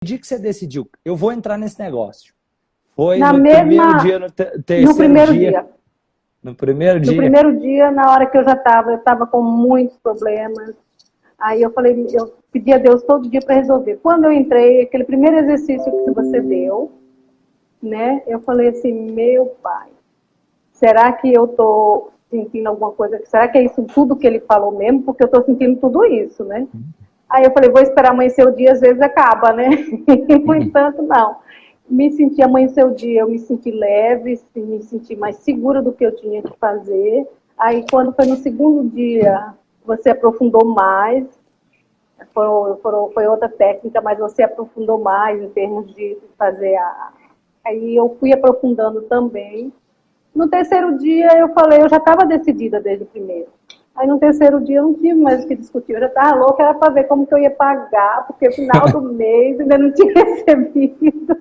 dia que você decidiu, eu vou entrar nesse negócio? Foi Na no mesma, primeiro dia, no terceiro no primeiro dia? dia. No primeiro No dia? primeiro dia, na hora que eu estava com muitos problemas. Aí eu falei, eu pedi a Deus todo dia para resolver. Quando eu entrei, aquele primeiro exercício que você deu, né? Eu falei assim, meu pai, será que eu estou sentindo alguma coisa? Será que é isso tudo que ele falou mesmo? Porque eu estou sentindo tudo isso, né? Aí eu falei, vou esperar amanhecer o dia, às vezes acaba, né? No entanto, não. Me senti amanhecer o dia, eu me senti leve, me senti mais segura do que eu tinha que fazer. Aí quando foi no segundo dia, você aprofundou mais, foi outra técnica, mas você aprofundou mais em termos de fazer a... Aí eu fui aprofundando também. No terceiro dia eu falei, eu já estava decidida desde o primeiro. Aí no terceiro dia eu não tive mais o que discutir, eu já estava louca, era para ver como que eu ia pagar, porque no final do mês ainda não tinha recebido.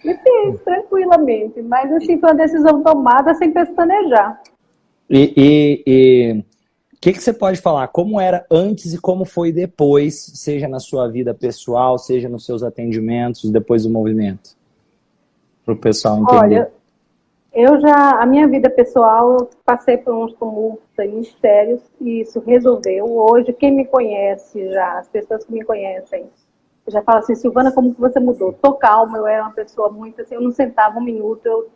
E fiz tranquilamente, mas assim foi uma decisão tomada sem pestanejar. E o que você pode falar? Como era antes e como foi depois, seja na sua vida pessoal, seja nos seus atendimentos, depois do movimento? Para o pessoal entender. Olha, a minha vida pessoal, eu passei por uns tumultos aí mistérios e isso resolveu. Hoje, quem me conhece já, as pessoas que me conhecem, já falam assim, Silvana, como que você mudou? Tô calma, eu era uma pessoa muito assim, eu não sentava um minuto,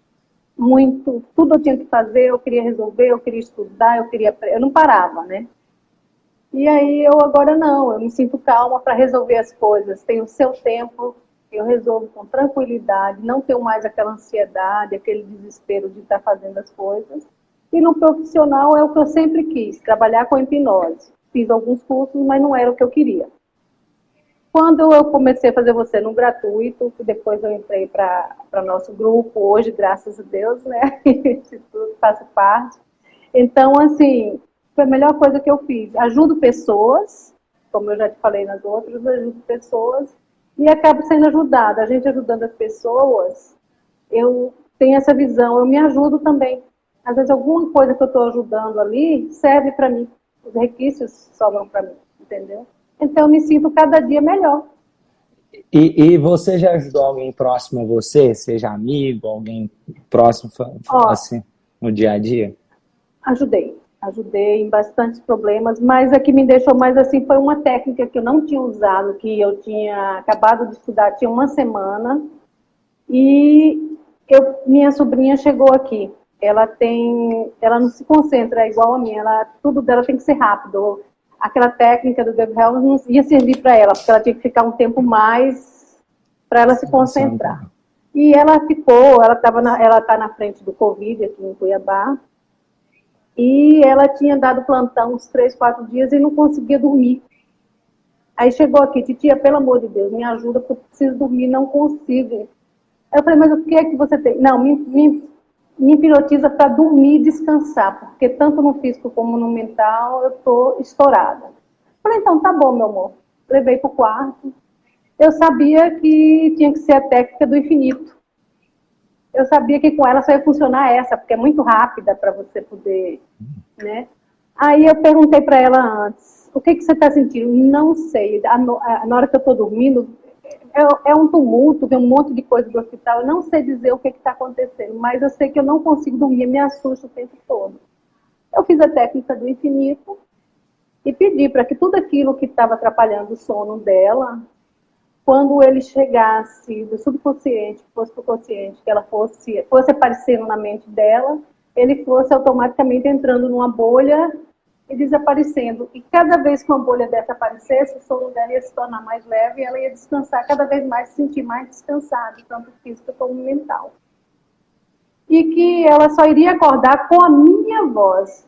tudo eu tinha que fazer, eu queria resolver, eu queria estudar, eu não parava, né? E aí eu agora não, eu me sinto calma para resolver as coisas, tenho o seu tempo, eu resolvo com tranquilidade, não tenho mais aquela ansiedade, aquele desespero de estar fazendo as coisas. E no profissional é o que eu sempre quis, trabalhar com hipnose. Fiz alguns cursos, mas não era o que eu queria. Quando eu comecei a fazer você no gratuito, depois eu entrei para nosso grupo, hoje, graças a Deus, né? Faço parte. Então, assim, foi a melhor coisa que eu fiz. Ajudo pessoas, como eu já te falei nas outras, ajudo pessoas e acabo sendo ajudada. A gente ajudando as pessoas, eu tenho essa visão, eu me ajudo também. Às vezes alguma coisa que eu estou ajudando ali serve para mim. Os requisitos sobram para mim, entendeu? Então eu me sinto cada dia melhor. E você já ajudou alguém próximo a você, seja amigo, alguém próximo, Ó, assim, no dia a dia? ajudei em bastantes problemas, mas a que me deixou mais assim foi uma técnica que eu não tinha usado, que eu tinha acabado de estudar, tinha uma semana, e minha sobrinha chegou aqui. Ela não se concentra igual a mim, tudo dela tem que ser rápido. Aquela técnica do Dave Helms não ia servir para ela, porque ela tinha que ficar um tempo mais para ela se concentrar. E ela ela está na frente do Covid aqui em Cuiabá, e ela tinha dado plantão uns 3, 4 dias e não conseguia dormir. Aí chegou aqui, titia, pelo amor de Deus, me ajuda, porque eu preciso dormir, não consigo. Aí eu falei, mas o que é que você tem? Não, me hipnotiza para dormir e descansar, porque tanto no físico como no mental eu estou estourada. Falei, então tá bom, meu amor. Levei para o quarto. Eu sabia que tinha que ser a técnica do infinito. Eu sabia que com ela só ia funcionar essa, porque é muito rápida para você poder, né? Aí eu perguntei para ela antes, o que você está sentindo? Não sei. Na hora que eu estou dormindo, é um tumulto, vem um monte de coisa do hospital, eu não sei dizer o que está acontecendo, mas eu sei que eu não consigo dormir, me assusta o tempo todo. Eu fiz a técnica do infinito e pedi para que tudo aquilo que estava atrapalhando o sono dela, quando ele chegasse do subconsciente, fosse para o consciente, que ela fosse aparecendo na mente dela, ele fosse automaticamente entrando numa bolha e desaparecendo. E cada vez que uma bolha dessa aparecesse, o sono dela ia se tornar mais leve e ela ia descansar cada vez mais, se sentir mais descansada, tanto física como mental. E que ela só iria acordar com a minha voz,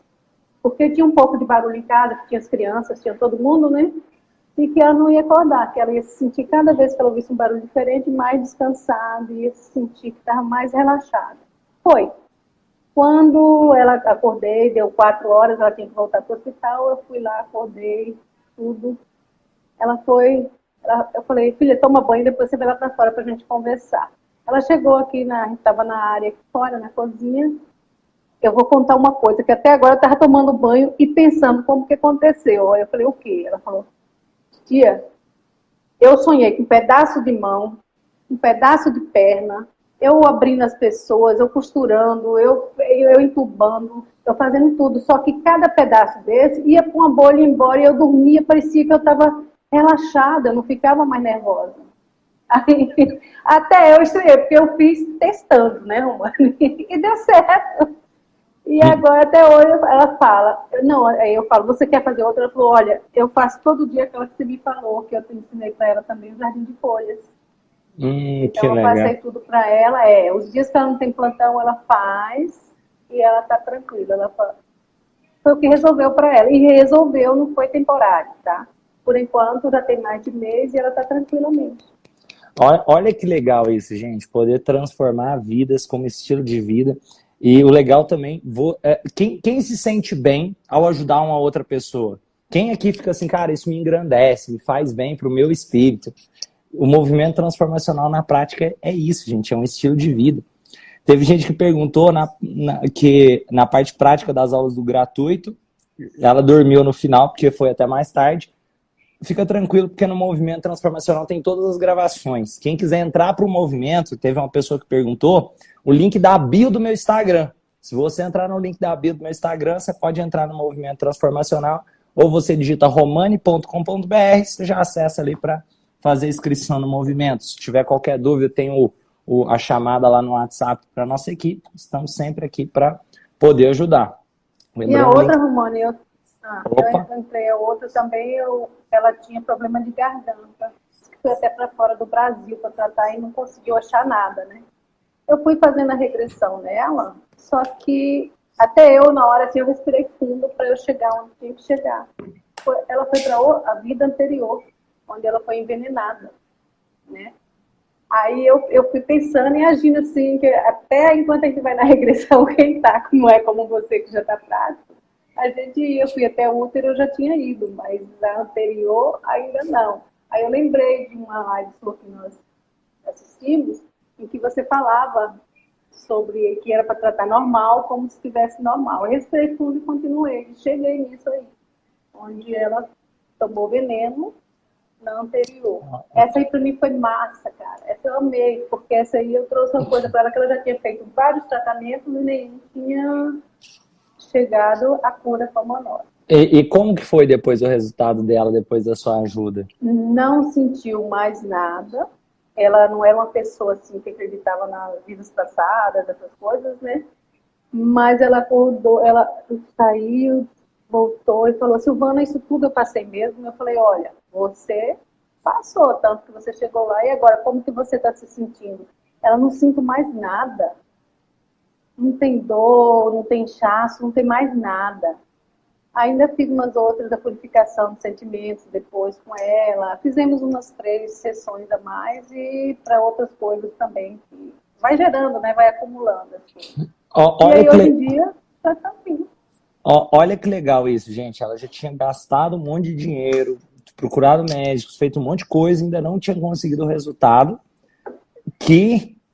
porque tinha um pouco de barulho em casa, tinha as crianças, tinha todo mundo, né? E que ela não ia acordar, que ela ia se sentir cada vez que ela ouvisse um barulho diferente, mais descansada, ia se sentir que estava mais relaxada. Foi. Quando ela acordei, deu 4 horas, ela tinha que voltar para o hospital, eu fui lá, acordei, tudo. Eu falei, filha, toma banho, depois você vai lá para fora para a gente conversar. Ela chegou aqui, a gente estava na área aqui fora, na cozinha. Eu vou contar uma coisa, que até agora eu estava tomando banho e pensando como que aconteceu. Aí eu falei, o quê? Ela falou, tia, Eu sonhei com um pedaço de mão, um pedaço de perna, eu abrindo as pessoas, eu costurando, eu entubando, eu fazendo tudo. Só que cada pedaço desse ia com uma bolha embora e eu dormia, parecia que eu estava relaxada, eu não ficava mais nervosa. Aí, até eu estranhei, porque eu fiz testando, né, Romane? E deu certo. E agora, até hoje, ela fala, não, aí eu falo, você quer fazer outra? Ela falou, olha, eu faço todo dia aquela que você me falou, que eu ensinei para ela também, o Jardim de Folhas. Que Então, eu legal. passei tudo para ela, os dias que ela não tem plantão, ela faz, e ela tá tranquila, ela fala, foi o que resolveu para ela, e resolveu, não foi temporário, tá? Por enquanto, já tem mais de mês e ela tá tranquilamente. Olha que legal isso, gente, poder transformar vidas como estilo de vida. E o legal também, quem se sente bem ao ajudar uma outra pessoa? Quem aqui fica assim, cara, isso me engrandece, me faz bem para o meu espírito? O movimento transformacional na prática é isso, gente, é um estilo de vida. Teve gente que perguntou que na parte prática das aulas do gratuito, ela dormiu no final porque foi até mais tarde. Fica tranquilo, porque no movimento transformacional tem todas as gravações. Quem quiser entrar para o movimento, teve uma pessoa que perguntou, o link da bio do meu Instagram. Se você entrar no link da bio do meu Instagram, você pode entrar no movimento transformacional, ou você digita romani.com.br, você já acessa ali para fazer inscrição no movimento. Se tiver qualquer dúvida, tem a chamada lá no WhatsApp para a nossa equipe. Estamos sempre aqui para poder ajudar. E a outra, Romani, eu Opa. encontrei a outra também, ela tinha problema de garganta. Fui até para fora do Brasil para tratar e não conseguiu achar nada, né? Eu fui fazendo a regressão nela, só que até eu, na hora, assim, eu respirei fundo para eu chegar onde tinha que chegar. Ela foi para a vida anterior, onde ela foi envenenada, né? Aí eu fui pensando e agindo assim, que até enquanto a gente vai na regressão, quem tá, não é como você que já tá prático, eu fui até o útero, eu já tinha ido, mas na anterior ainda não. Aí eu lembrei de uma live sua que nós assistimos, em que você falava sobre que era para tratar normal, como se estivesse normal. Eu respirei fundo e continuei, cheguei nisso aí, onde ela tomou veneno na anterior. Essa aí pra mim foi massa, cara. Essa eu amei, porque essa aí eu trouxe uma coisa para ela que ela já tinha feito vários tratamentos e nenhum tinha chegado à cura como a nossa. E como que foi depois o resultado dela, depois da sua ajuda? Não sentiu mais nada. Ela não era uma pessoa assim que acreditava nas vidas passadas, essas coisas, né? Mas ela acordou, ela saiu, voltou e falou, Silvana, isso tudo eu passei mesmo. Eu falei, olha, você passou, tanto que você chegou lá, e agora, como que você está se sentindo? Ela não sinto mais nada. Não tem dor, não tem inchaço, não tem mais nada. Ainda fiz umas outras da purificação de sentimentos depois com ela. Fizemos umas 3 sessões a mais e para outras coisas também. Que vai gerando, né? Vai acumulando. Assim. E aí, hoje em dia, está tranquilo. Olha que legal isso, gente. Ela já tinha gastado um monte de dinheiro, procurado médicos, feito um monte de coisa, ainda não tinha conseguido o resultado.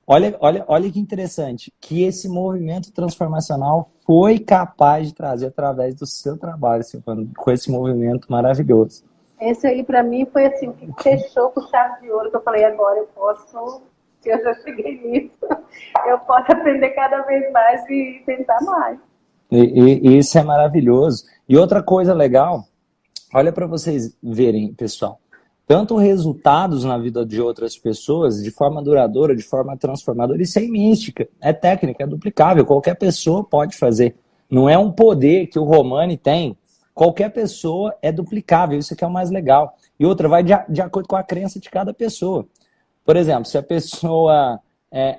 Olha que interessante, que esse movimento transformacional foi capaz de trazer através do seu trabalho, Silvana, com esse movimento maravilhoso. Esse aí, para mim, foi assim, o que fechou com chave de ouro, que eu falei, agora eu posso, se eu já cheguei nisso, eu posso aprender cada vez mais e tentar mais. E isso é maravilhoso. E outra coisa legal, olha para vocês verem, pessoal, tanto resultados na vida de outras pessoas, de forma duradoura, de forma transformadora, isso é mística, é técnica, é duplicável, qualquer pessoa pode fazer. Não é um poder que o Romani tem, qualquer pessoa é duplicável, isso que é o mais legal. E outra, vai de acordo com a crença de cada pessoa. Por exemplo, se a pessoa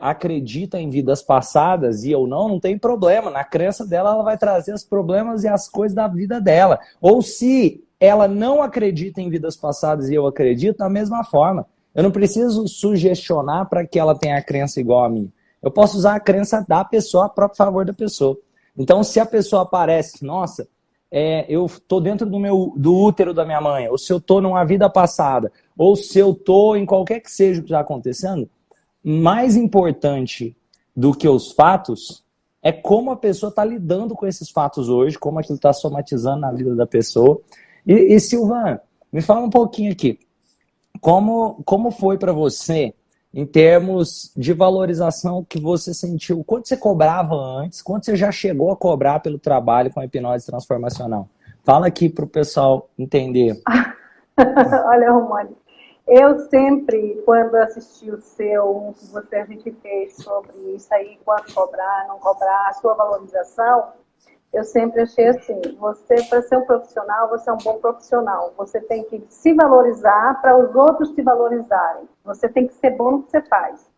acredita em vidas passadas e eu não tem problema. Na crença dela, ela vai trazer os problemas e as coisas da vida dela. Ou se ela não acredita em vidas passadas e eu acredito, da mesma forma. Eu não preciso sugestionar para que ela tenha a crença igual a mim. Eu posso usar a crença da pessoa a próprio favor da pessoa. Então, se a pessoa aparece, nossa, eu estou dentro do útero da minha mãe, ou se eu estou numa vida passada, ou se eu estou em qualquer que seja o que está acontecendo, mais importante do que os fatos é como a pessoa está lidando com esses fatos hoje, como aquilo está somatizando na vida da pessoa. E Silvana, me fala um pouquinho aqui. como foi para você, em termos de valorização que você sentiu? Quanto você cobrava antes? Quanto você já chegou a cobrar pelo trabalho com a hipnose transformacional? Fala aqui para o pessoal entender. Olha, Romane, eu sempre, quando assisti o seu, a gente fez sobre isso aí, quanto cobrar, não cobrar, a sua valorização, eu sempre achei assim, você, para ser um profissional, você é um bom profissional. Você tem que se valorizar para os outros te valorizarem. Você tem que ser bom no que você faz,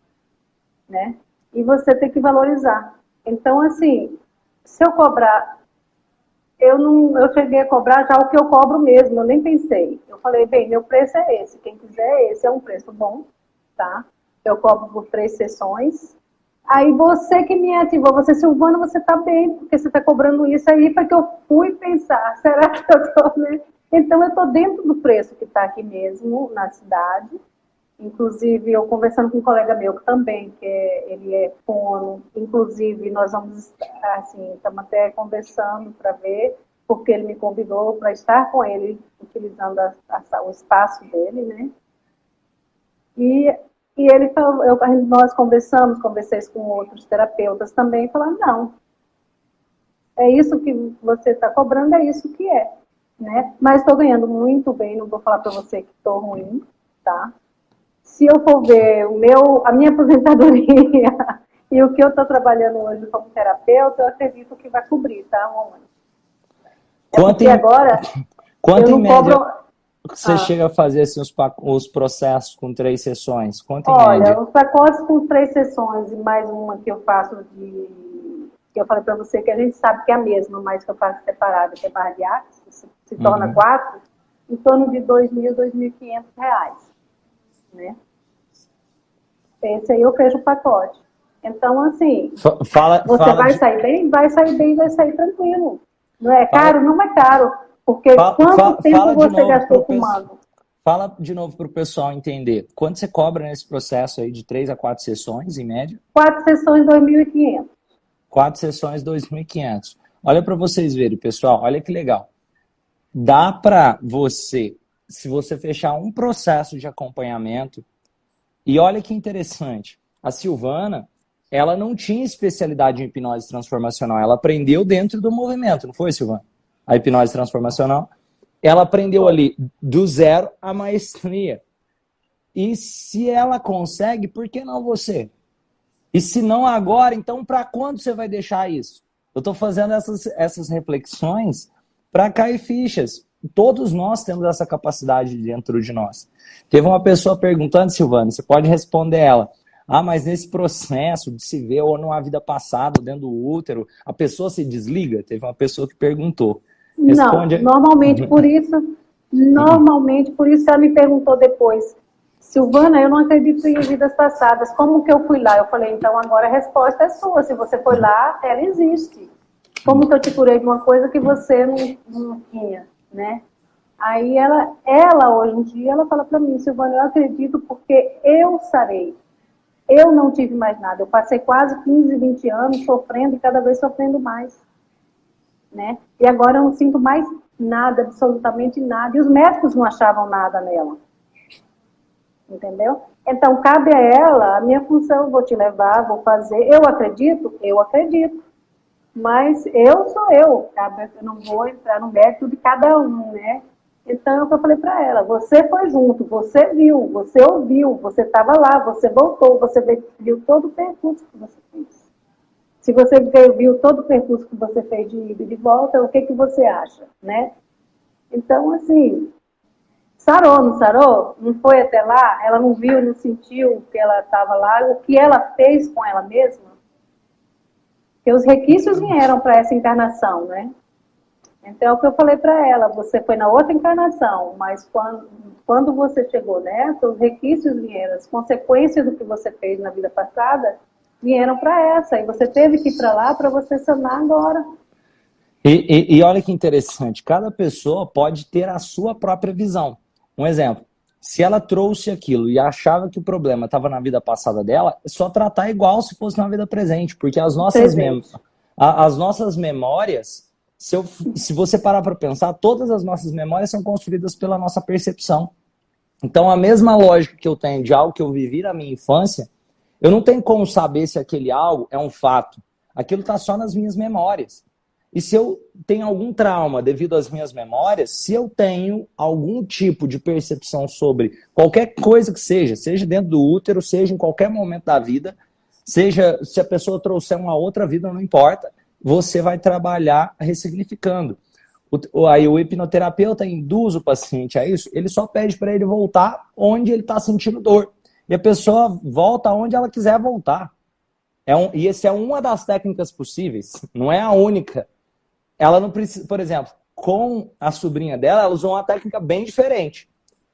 né? E você tem que valorizar. Então, assim, se eu cobrar, eu cheguei a cobrar já o que eu cobro mesmo, eu nem pensei. Eu falei, bem, meu preço é esse, quem quiser esse é um preço bom, tá? Eu cobro por 3 sessões. Aí você que me ativou, você, Silvana, você tá bem, porque você tá cobrando isso aí, porque eu fui pensar, será que eu tô, né? Então eu tô dentro do preço que tá aqui mesmo, na cidade. Inclusive, eu conversando com um colega meu também, ele é fono, inclusive nós vamos, assim, estamos até conversando para ver, porque ele me convidou para estar com ele, utilizando o espaço dele, né? E, e ele falou, nós conversei com outros terapeutas também, e falaram, não, é isso que você está cobrando, é isso que é, né? Mas estou ganhando muito bem, não vou falar para você que estou ruim, tá? Se eu for ver a minha aposentadoria e o que eu estou trabalhando hoje como terapeuta, eu acredito que vai cobrir, tá, mamãe? Quanto agora quanto eu em não média cobro. você chega a fazer assim, os processos com 3 sessões? Quanto em Olha, média? os pacotes com 3 sessões e mais uma que eu faço que eu falei para você que a gente sabe que é a mesma, mas que eu faço separada, que é barra de axis, se torna 4, em torno de R$ 2.000, R$ 2.500, né? Esse aí eu fecho o pacote. Então, assim, você vai sair bem? Vai sair bem, vai sair tranquilo. Não é caro? Não é caro. Porque quanto tempo você gastou fumando? Fala de novo para o pessoal entender. Quanto você cobra nesse processo aí de 3 a 4 sessões, em média? 4 sessões, 2.500. 4 sessões, 2.500. Olha para vocês verem, pessoal. Olha que legal. Dá para você, se você fechar um processo de acompanhamento, e olha que interessante, a Silvana, ela não tinha especialidade em hipnose transformacional, ela aprendeu dentro do movimento, não foi, Silvana? A hipnose transformacional. Ela aprendeu ali do zero à maestria. E se ela consegue, por que não você? E se não agora, então para quando você vai deixar isso? Eu estou fazendo essas reflexões para cair fichas. Todos nós temos essa capacidade dentro de nós. Teve uma pessoa perguntando, Silvana, você pode responder ela. Ah, mas nesse processo de se ver ou numa vida passada, dentro do útero, a pessoa se desliga? Teve uma pessoa que perguntou. Responde. Não, normalmente por isso ela me perguntou depois, Silvana, eu não acredito em vidas passadas, como que eu fui lá? Eu falei, então agora a resposta é sua, se você foi lá, ela existe. Como que eu te curei de uma coisa que você não tinha, né? Aí ela hoje em dia, ela fala para mim, Silvana, eu acredito porque eu sarei. Eu não tive mais nada. Eu passei quase 15, 20 anos sofrendo e cada vez sofrendo mais, né? E agora eu não sinto mais nada, absolutamente nada. E os médicos não achavam nada nela. Entendeu? Então, cabe a ela, a minha função, vou te levar, vou fazer. Eu acredito. Mas eu sou eu, sabe? Eu não vou entrar no mérito de cada um, né? Então, é o que eu falei para ela, você foi junto, você viu, você ouviu, você estava lá, você voltou, você viu todo o percurso que você fez. Se você viu todo o percurso que você fez de ida e de volta, o que você acha, né? Então, assim, sarou, não sarou? Não foi até lá? Ela não viu, não sentiu que ela estava lá, o que ela fez com ela mesma? Porque os requisitos vieram para essa encarnação, né? Então, é o que eu falei para ela, você foi na outra encarnação, mas quando você chegou nessa, os requisitos vieram, as consequências do que você fez na vida passada vieram para essa, e você teve que ir para lá para você sanar agora. E olha que interessante, cada pessoa pode ter a sua própria visão. Um exemplo, se ela trouxe aquilo e achava que o problema estava na vida passada dela, é só tratar igual se fosse na vida presente, porque as nossas memórias, se você parar para pensar, todas as nossas memórias são construídas pela nossa percepção. Então, a mesma lógica que eu tenho de algo que eu vivi na minha infância, eu não tenho como saber se aquele algo é um fato. Aquilo está só nas minhas memórias. E se eu tenho algum trauma devido às minhas memórias, se eu tenho algum tipo de percepção sobre qualquer coisa que seja dentro do útero, seja em qualquer momento da vida, seja se a pessoa trouxer uma outra vida, não importa, você vai trabalhar ressignificando. Aí o hipnoterapeuta induz o paciente a isso, ele só pede para ele voltar onde ele está sentindo dor. E a pessoa volta onde ela quiser voltar. E essa é uma das técnicas possíveis, não é a única. Ela não precisa, por exemplo, com a sobrinha dela, ela usou uma técnica bem diferente.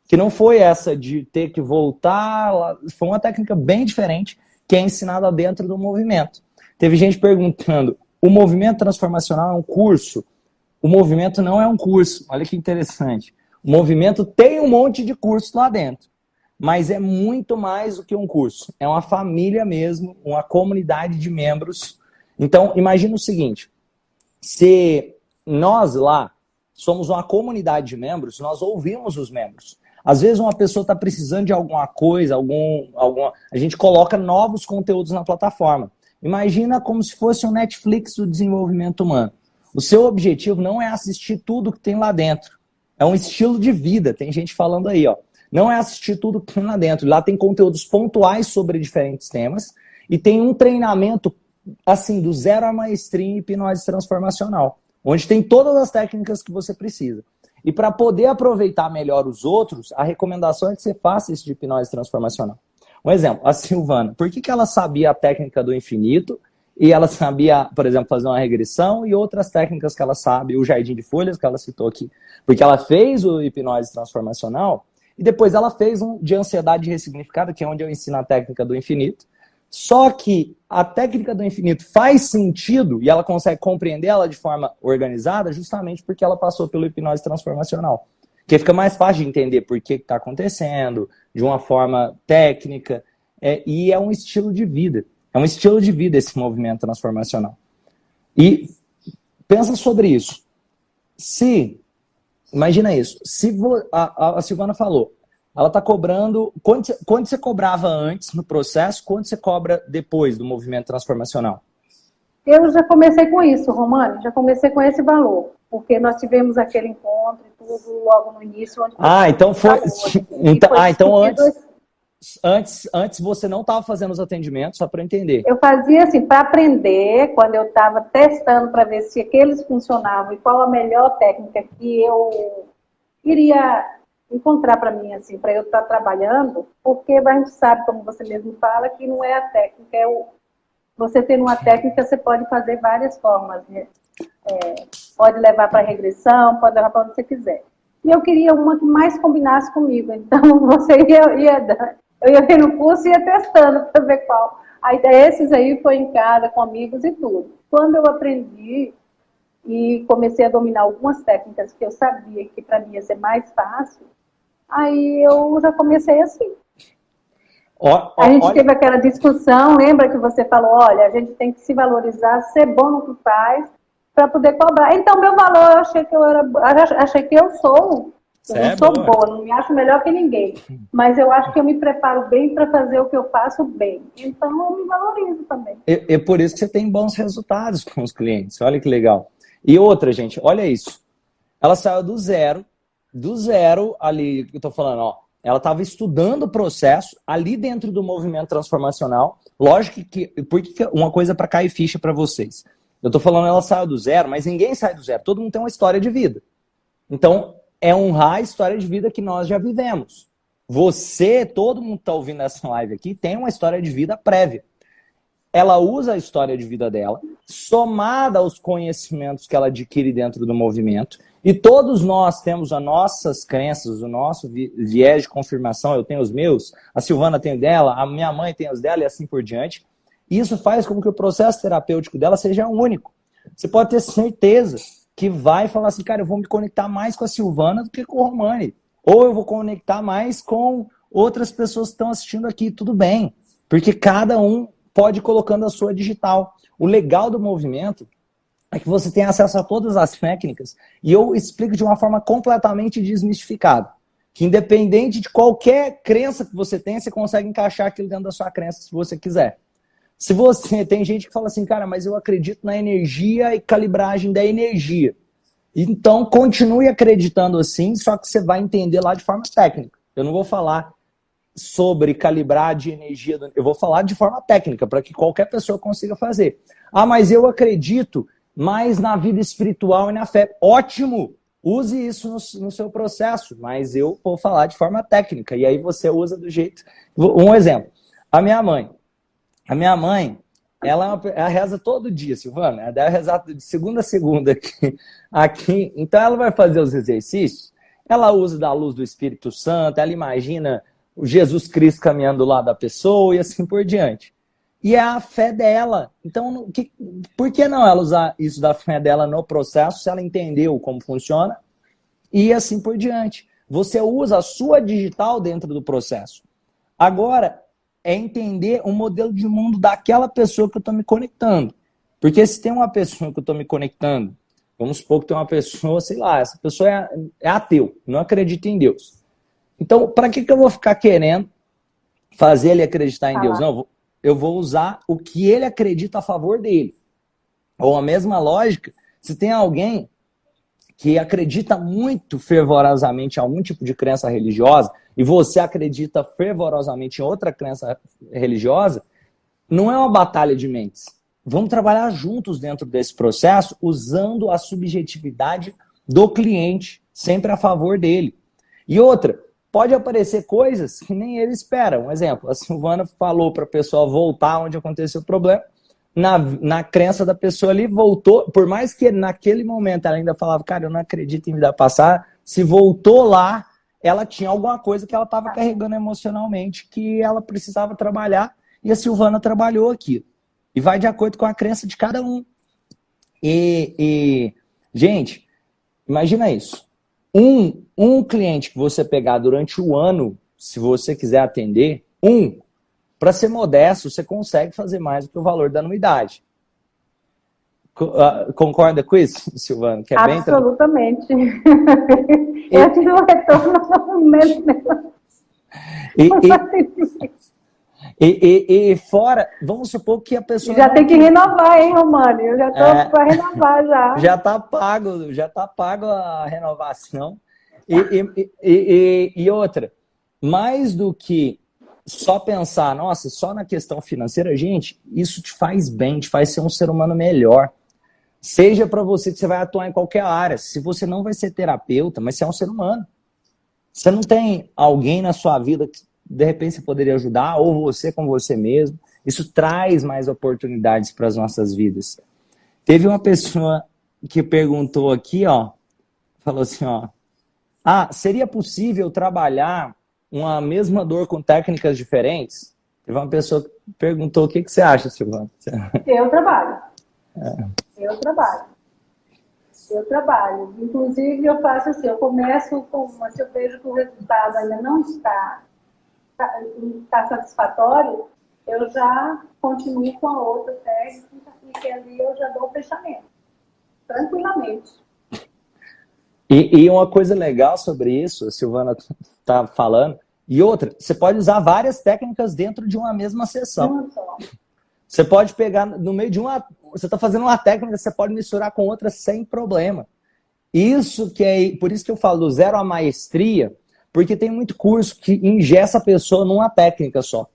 Que não foi essa de ter que voltar, foi uma técnica bem diferente que é ensinada dentro do movimento. Teve gente perguntando, o movimento transformacional é um curso? O movimento não é um curso, olha que interessante. O movimento tem um monte de cursos lá dentro, mas é muito mais do que um curso. É uma família mesmo, uma comunidade de membros. Então, imagina o seguinte, se nós lá somos uma comunidade de membros, nós ouvimos os membros. Às vezes uma pessoa está precisando de alguma coisa, a gente coloca novos conteúdos na plataforma. Imagina como se fosse um Netflix do desenvolvimento humano. O seu objetivo não é assistir tudo que tem lá dentro. É um estilo de vida. Tem gente falando aí, ó. Não é assistir tudo que tem lá dentro. Lá tem conteúdos pontuais sobre diferentes temas e tem um treinamento, assim, do zero à maestria em hipnose transformacional, onde tem todas as técnicas que você precisa. E para poder aproveitar melhor os outros, a recomendação é que você faça isso de hipnose transformacional. Um exemplo, a Silvana. Por que ela sabia a técnica do infinito? E ela sabia, por exemplo, fazer uma regressão e outras técnicas que ela sabe, o jardim de folhas que ela citou aqui. Porque ela fez o hipnose transformacional e depois ela fez um de ansiedade ressignificada, que é onde eu ensino a técnica do infinito. Só que a técnica do infinito faz sentido e ela consegue compreender ela de forma organizada justamente porque ela passou pelo hipnose transformacional. Porque fica mais fácil de entender por que está acontecendo, de uma forma técnica, e é um estilo de vida. É um estilo de vida esse movimento transformacional. E pensa sobre isso. Imagina isso, se a Silvana falou, ela está cobrando, quanto você cobrava antes no processo, quanto você cobra depois do movimento transformacional? Eu já comecei com isso, Romane, já comecei com esse valor, porque nós tivemos aquele encontro e tudo logo no início. Onde então foi... Então antes você não estava fazendo os atendimentos, só para entender. Eu fazia assim, para aprender, quando eu estava testando para ver se aqueles funcionavam e qual a melhor técnica que eu iria encontrar para mim, assim, para eu estar trabalhando, porque a gente sabe, como você mesmo fala, que não é a técnica, você tendo uma técnica, você pode fazer várias formas, né? Pode levar para regressão, pode levar para onde você quiser. E eu queria uma que mais combinasse comigo, então você eu ia ver no curso e ia testando para ver qual. Aí esses aí foi em casa, com amigos e tudo. Quando eu aprendi e comecei a dominar algumas técnicas que eu sabia que para mim ia ser mais fácil, aí eu já comecei assim. A gente teve aquela discussão, lembra que você falou, olha, a gente tem que se valorizar, ser bom no que faz, para poder cobrar. Então, meu valor, eu achei que eu sou. Eu não sou boa, não me acho melhor que ninguém. Mas eu acho que eu me preparo bem para fazer o que eu faço bem. Então, eu me valorizo também. É por isso que você tem bons resultados com os clientes. Olha que legal. E outra, gente, olha isso. Ela saiu do zero ali, eu tô falando, ó. Ela estava estudando o processo ali dentro do movimento transformacional. Lógico porque uma coisa para cair ficha para vocês. Eu tô falando, ela saiu do zero, mas ninguém sai do zero. Todo mundo tem uma história de vida. Então, é honrar a história de vida que nós já vivemos. Todo mundo que está ouvindo essa live aqui, tem uma história de vida prévia. Ela usa a história de vida dela, somada aos conhecimentos que ela adquire dentro do movimento, e todos nós temos as nossas crenças, o nosso viés de confirmação, eu tenho os meus, a Silvana tem o dela, a minha mãe tem os dela e assim por diante. Isso faz com que o processo terapêutico dela seja único. Você pode ter certeza que vai falar assim, cara, eu vou me conectar mais com a Silvana do que com o Romane. Ou eu vou conectar mais com outras pessoas que estão assistindo aqui, tudo bem. Porque cada um pode ir colocando a sua digital. O legal do movimento é que você tem acesso a todas as técnicas e eu explico de uma forma completamente desmistificada. que independente de qualquer crença que você tenha, você consegue encaixar aquilo dentro da sua crença se você quiser. Se você tem gente que fala assim, cara, mas eu acredito na energia e calibragem da energia. Então, continue acreditando assim, só que você vai entender lá de forma técnica. Eu não vou falar sobre calibrar de energia, eu vou falar de forma técnica, para que qualquer pessoa consiga fazer. Ah, mas eu acredito mais na vida espiritual e na fé. Ótimo! Use isso no seu processo, mas eu vou falar de forma técnica, e aí você usa do jeito... Um exemplo, a minha mãe, ela reza todo dia, Silvana, ela deve rezar de segunda a segunda aqui. Então ela vai fazer os exercícios, ela usa da luz do Espírito Santo, ela imagina o Jesus Cristo caminhando do lado da pessoa e assim por diante. E é a fé dela. Então, por que não ela usar isso da fé dela no processo, se ela entendeu como funciona? E assim por diante. Você usa a sua digital dentro do processo. Agora, é entender o modelo de mundo daquela pessoa que eu estou me conectando. Porque se tem uma pessoa que eu estou me conectando, vamos supor que tem uma pessoa, sei lá, essa pessoa é ateu, não acredita em Deus. Então, para que eu vou ficar querendo fazer ele acreditar em Deus? Não, eu vou usar o que ele acredita a favor dele. Ou a mesma lógica, se tem alguém que acredita muito fervorosamente em algum tipo de crença religiosa e você acredita fervorosamente em outra crença religiosa, não é uma batalha de mentes. Vamos trabalhar juntos dentro desse processo usando a subjetividade do cliente, sempre a favor dele. E outra, pode aparecer coisas que nem ele espera. Um exemplo, a Silvana falou para a pessoa voltar onde aconteceu o problema. Na crença da pessoa ali, voltou. Por mais que naquele momento ela ainda falava, cara, eu não acredito em vida passar. Se voltou lá, ela tinha alguma coisa que ela estava carregando emocionalmente, que ela precisava trabalhar. E a Silvana trabalhou aqui. E vai de acordo com a crença de cada um. Gente, imagina isso. Um cliente que você pegar durante o ano, se você quiser atender, para ser modesto, você consegue fazer mais do que o valor da anuidade. Concorda com isso, Silvana? Que é absolutamente. Eu tive um retorno no momento. E fora, vamos supor que a pessoa... Já tem que renovar, hein, Romani? Eu já estou para renovar já. Já tá pago a renovação. E outra, mais do que só pensar, nossa, só na questão financeira, gente, isso te faz bem, te faz ser um ser humano melhor. Seja para você que você vai atuar em qualquer área. Se você não vai ser terapeuta, mas você é um ser humano. Você não tem alguém na sua vida que de repente você poderia ajudar, ou você com você mesmo. Isso traz mais oportunidades para as nossas vidas. Teve uma pessoa que perguntou aqui, ó, falou assim, ó, seria possível trabalhar uma mesma dor com técnicas diferentes? Teve uma pessoa que perguntou, o que você acha, Silvana? Eu trabalho. Eu trabalho. Inclusive, eu faço assim, eu começo com uma, se eu vejo que o resultado ainda não está satisfatório, eu já continuo com a outra técnica e que ali eu já dou o fechamento. Tranquilamente. E uma coisa legal sobre isso, a Silvana está falando, e outra, você pode usar várias técnicas dentro de uma mesma sessão. Você pode pegar no meio de uma... Você está fazendo uma técnica, você pode misturar com outra sem problema. Isso que é... Por isso que eu falo do zero à maestria, porque tem muito curso que ingessa a pessoa numa técnica só.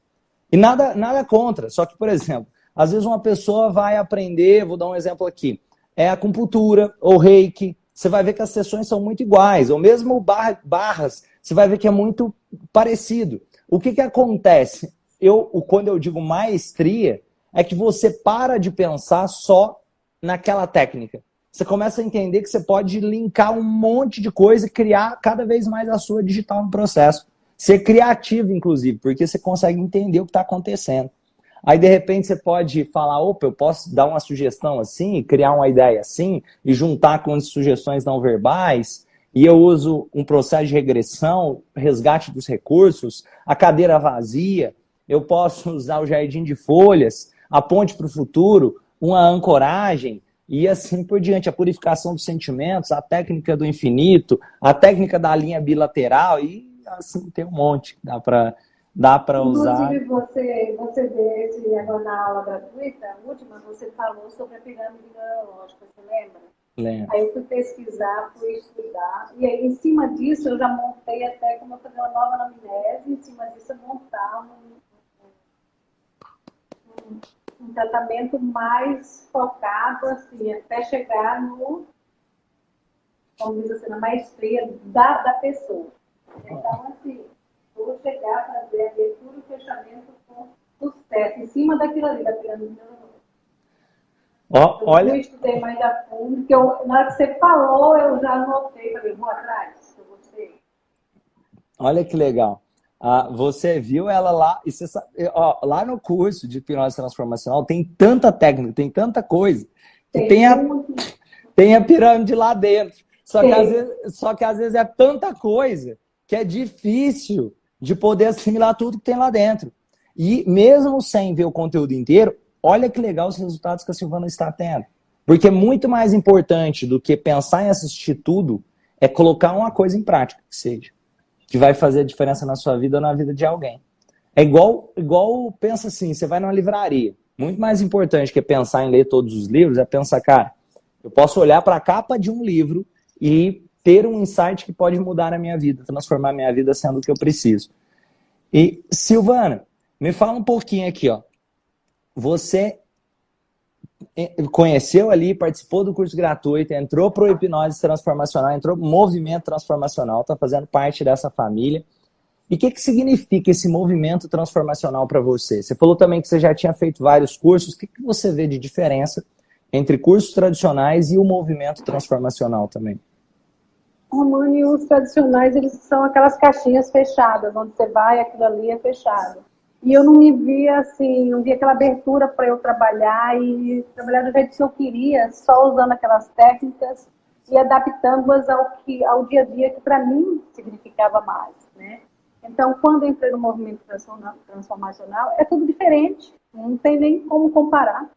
E nada contra. Só que, por exemplo, às vezes uma pessoa vai aprender, vou dar um exemplo aqui, acupuntura ou reiki. Você vai ver que as sessões são muito iguais. Ou mesmo barras, você vai ver que é muito parecido. O que acontece? Quando eu digo maestria, é que você para de pensar só naquela técnica. Você começa a entender que você pode linkar um monte de coisa e criar cada vez mais a sua digital no processo. Ser criativo, inclusive, porque você consegue entender o que está acontecendo. Aí, de repente, você pode falar, opa, eu posso dar uma sugestão assim, criar uma ideia assim, e juntar com as sugestões não verbais, e eu uso um processo de regressão, resgate dos recursos, a cadeira vazia, eu posso usar o jardim de folhas, a ponte para o futuro, uma ancoragem, e assim por diante, a purificação dos sentimentos, a técnica do infinito, a técnica da linha bilateral, e assim, tem um monte que dá para usar. Inclusive, você vê esse, agora na aula gratuita, a última, você falou sobre a pirâmide neurológica, você lembra? Lembro. Aí eu fui pesquisar, fui estudar, e aí em cima disso eu já montei até como eu fazer uma nova anamnese, em cima disso eu montava um tratamento mais focado, assim, até chegar no, como diz assim, na maestria da pessoa. Então, assim, vou chegar a fazer a abertura e o fechamento com sucesso, em cima daquilo ali, da pirâmide neurológica. Eu fui, Olha, estudei mais a fundo, porque na hora que você falou, eu já anotei, falei, vou atrás, eu gostei. olha que legal. Você viu ela lá, e você sabe, ó, lá no curso de hipnose transformacional tem tanta técnica, tem tanta coisa, que Tem tem a, muito, tem a pirâmide lá dentro. tem. Só que às vezes é tanta coisa que é difícil de poder assimilar tudo que tem lá dentro. E mesmo sem ver o conteúdo inteiro, olha que legal os resultados que a Silvana está tendo. Porque muito mais importante do que pensar em assistir tudo é colocar uma coisa em prática, que seja, que vai fazer a diferença na sua vida ou na vida de alguém. É igual pensa assim, você vai numa livraria. Muito mais importante que pensar em ler todos os livros é pensar, cara, eu posso olhar para a capa de um livro e ter um insight que pode mudar a minha vida, transformar a minha vida sendo o que eu preciso. E, Silvana, me fala um pouquinho aqui, ó. Você conheceu ali, participou do curso gratuito, entrou para o hipnose transformacional, entrou no movimento transformacional, está fazendo parte dessa família. E o que significa esse movimento transformacional para você? Você falou também que você já tinha feito vários cursos. O que você vê de diferença entre cursos tradicionais e o movimento transformacional também? Romani, os tradicionais, eles são aquelas caixinhas fechadas, onde você vai, aquilo ali é fechado. E eu não me via assim, não via aquela abertura para eu trabalhar e trabalhar do jeito que eu queria, só usando aquelas técnicas e adaptando-as ao dia a dia, que para mim significava mais, né? Então, quando eu entrei no movimento transformacional, é tudo diferente, não tem nem como comparar.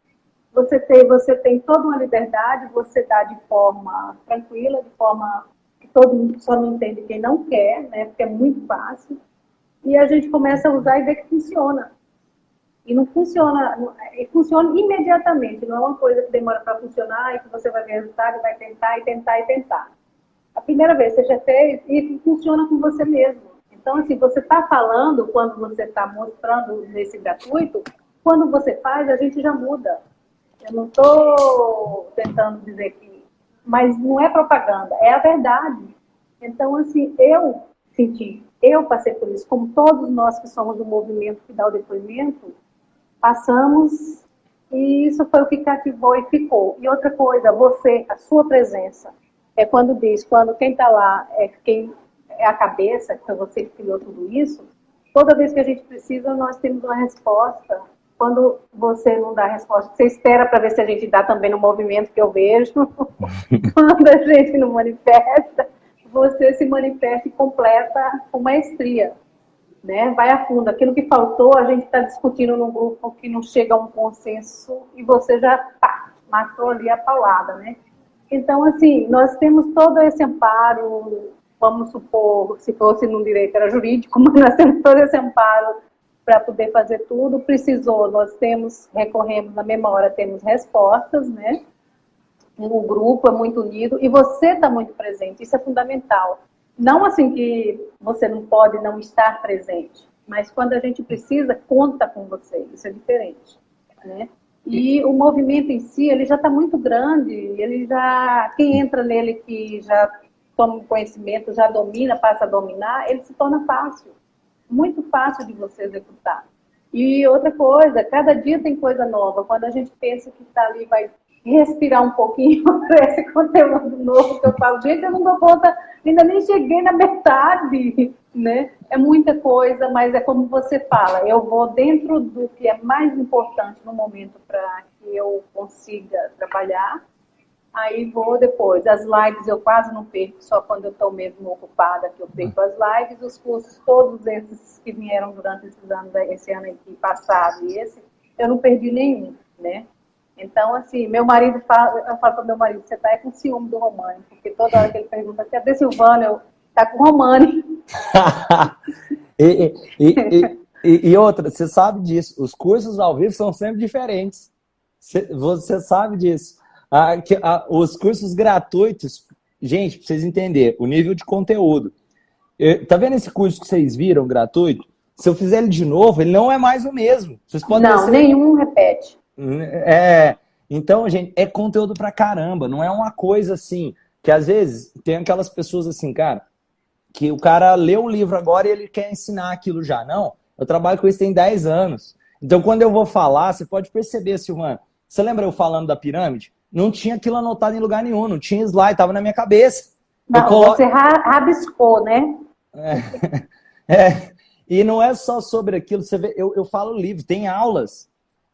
Você tem toda uma liberdade, você dá de forma tranquila, de forma que todo mundo só não entende quem não quer, né? Porque é muito fácil. E a gente começa a usar e vê que funciona. E não funciona, e funciona imediatamente, não é uma coisa que demora para funcionar e que você vai ver resultado, vai tentar e tentar e tentar. A primeira vez você já fez e funciona com você mesmo. Então, assim, você está falando, quando você está mostrando nesse gratuito, quando você faz, a gente já muda. Eu não estou tentando dizer que... Mas não é propaganda, é a verdade. Então, assim, eu senti, eu passei por isso, como todos nós que somos do movimento que dá o depoimento, passamos e isso foi o que cativou e ficou. E outra coisa, você, a sua presença, é quando quem está lá é quem é a cabeça, que foi você que criou tudo isso, toda vez que a gente precisa, nós temos uma resposta. Quando você não dá a resposta, você espera para ver se a gente dá também no movimento que eu vejo. Quando a gente não manifesta, você se manifesta e completa com maestria, né? Vai a fundo. Aquilo que faltou, a gente está discutindo num grupo que não chega a um consenso e você já matou ali a paulada, né? Então, assim, nós temos todo esse amparo, vamos supor, se fosse no direito era jurídico, mas nós temos todo esse amparo para poder fazer tudo. Precisou, recorremos na memória, temos respostas, né? O grupo é muito unido e você está muito presente, isso é fundamental. Não assim que você não pode não estar presente, mas quando a gente precisa, conta com você, isso é diferente, né? E o movimento em si, ele já está muito grande, quem entra nele que já toma conhecimento, já domina, passa a dominar, ele se torna fácil, muito fácil de você executar. E outra coisa, cada dia tem coisa nova, quando a gente pensa que está ali, vai respirar um pouquinho para esse conteúdo novo que eu falo, gente, eu não dou conta, ainda nem cheguei na metade, né? É muita coisa, mas é como você fala, eu vou dentro do que é mais importante no momento para que eu consiga trabalhar, aí vou depois. As lives eu quase não perco, só quando eu estou mesmo ocupada que eu perco as lives, os cursos, todos esses que vieram durante esses anos, esse ano aqui passado e esse, eu não perdi nenhum, né? Então, assim, eu falo para meu marido, você está com ciúme do Romani, porque toda hora que ele pergunta, cadê Silvana? Está com o Romani. E outra, você sabe disso, os cursos ao vivo são sempre diferentes. Você sabe disso. Os cursos gratuitos, gente, pra vocês entenderem, o nível de conteúdo. Tá vendo esse curso que vocês viram, gratuito? Se eu fizer ele de novo, ele não é mais o mesmo. Vocês podem Não, nenhum repete. Então, gente, é conteúdo pra caramba. Não é uma coisa assim, que às vezes tem aquelas pessoas assim, cara, que o cara lê o livro agora e ele quer ensinar aquilo já. Não, eu trabalho com isso tem 10 anos. Então, quando eu vou falar, você pode perceber, Silvana, você lembra eu falando da pirâmide? Não tinha aquilo anotado em lugar nenhum, não tinha slide, tava na minha cabeça. Não, você rabiscou, né? E não é só sobre aquilo, você vê, eu falo livre, tem aulas.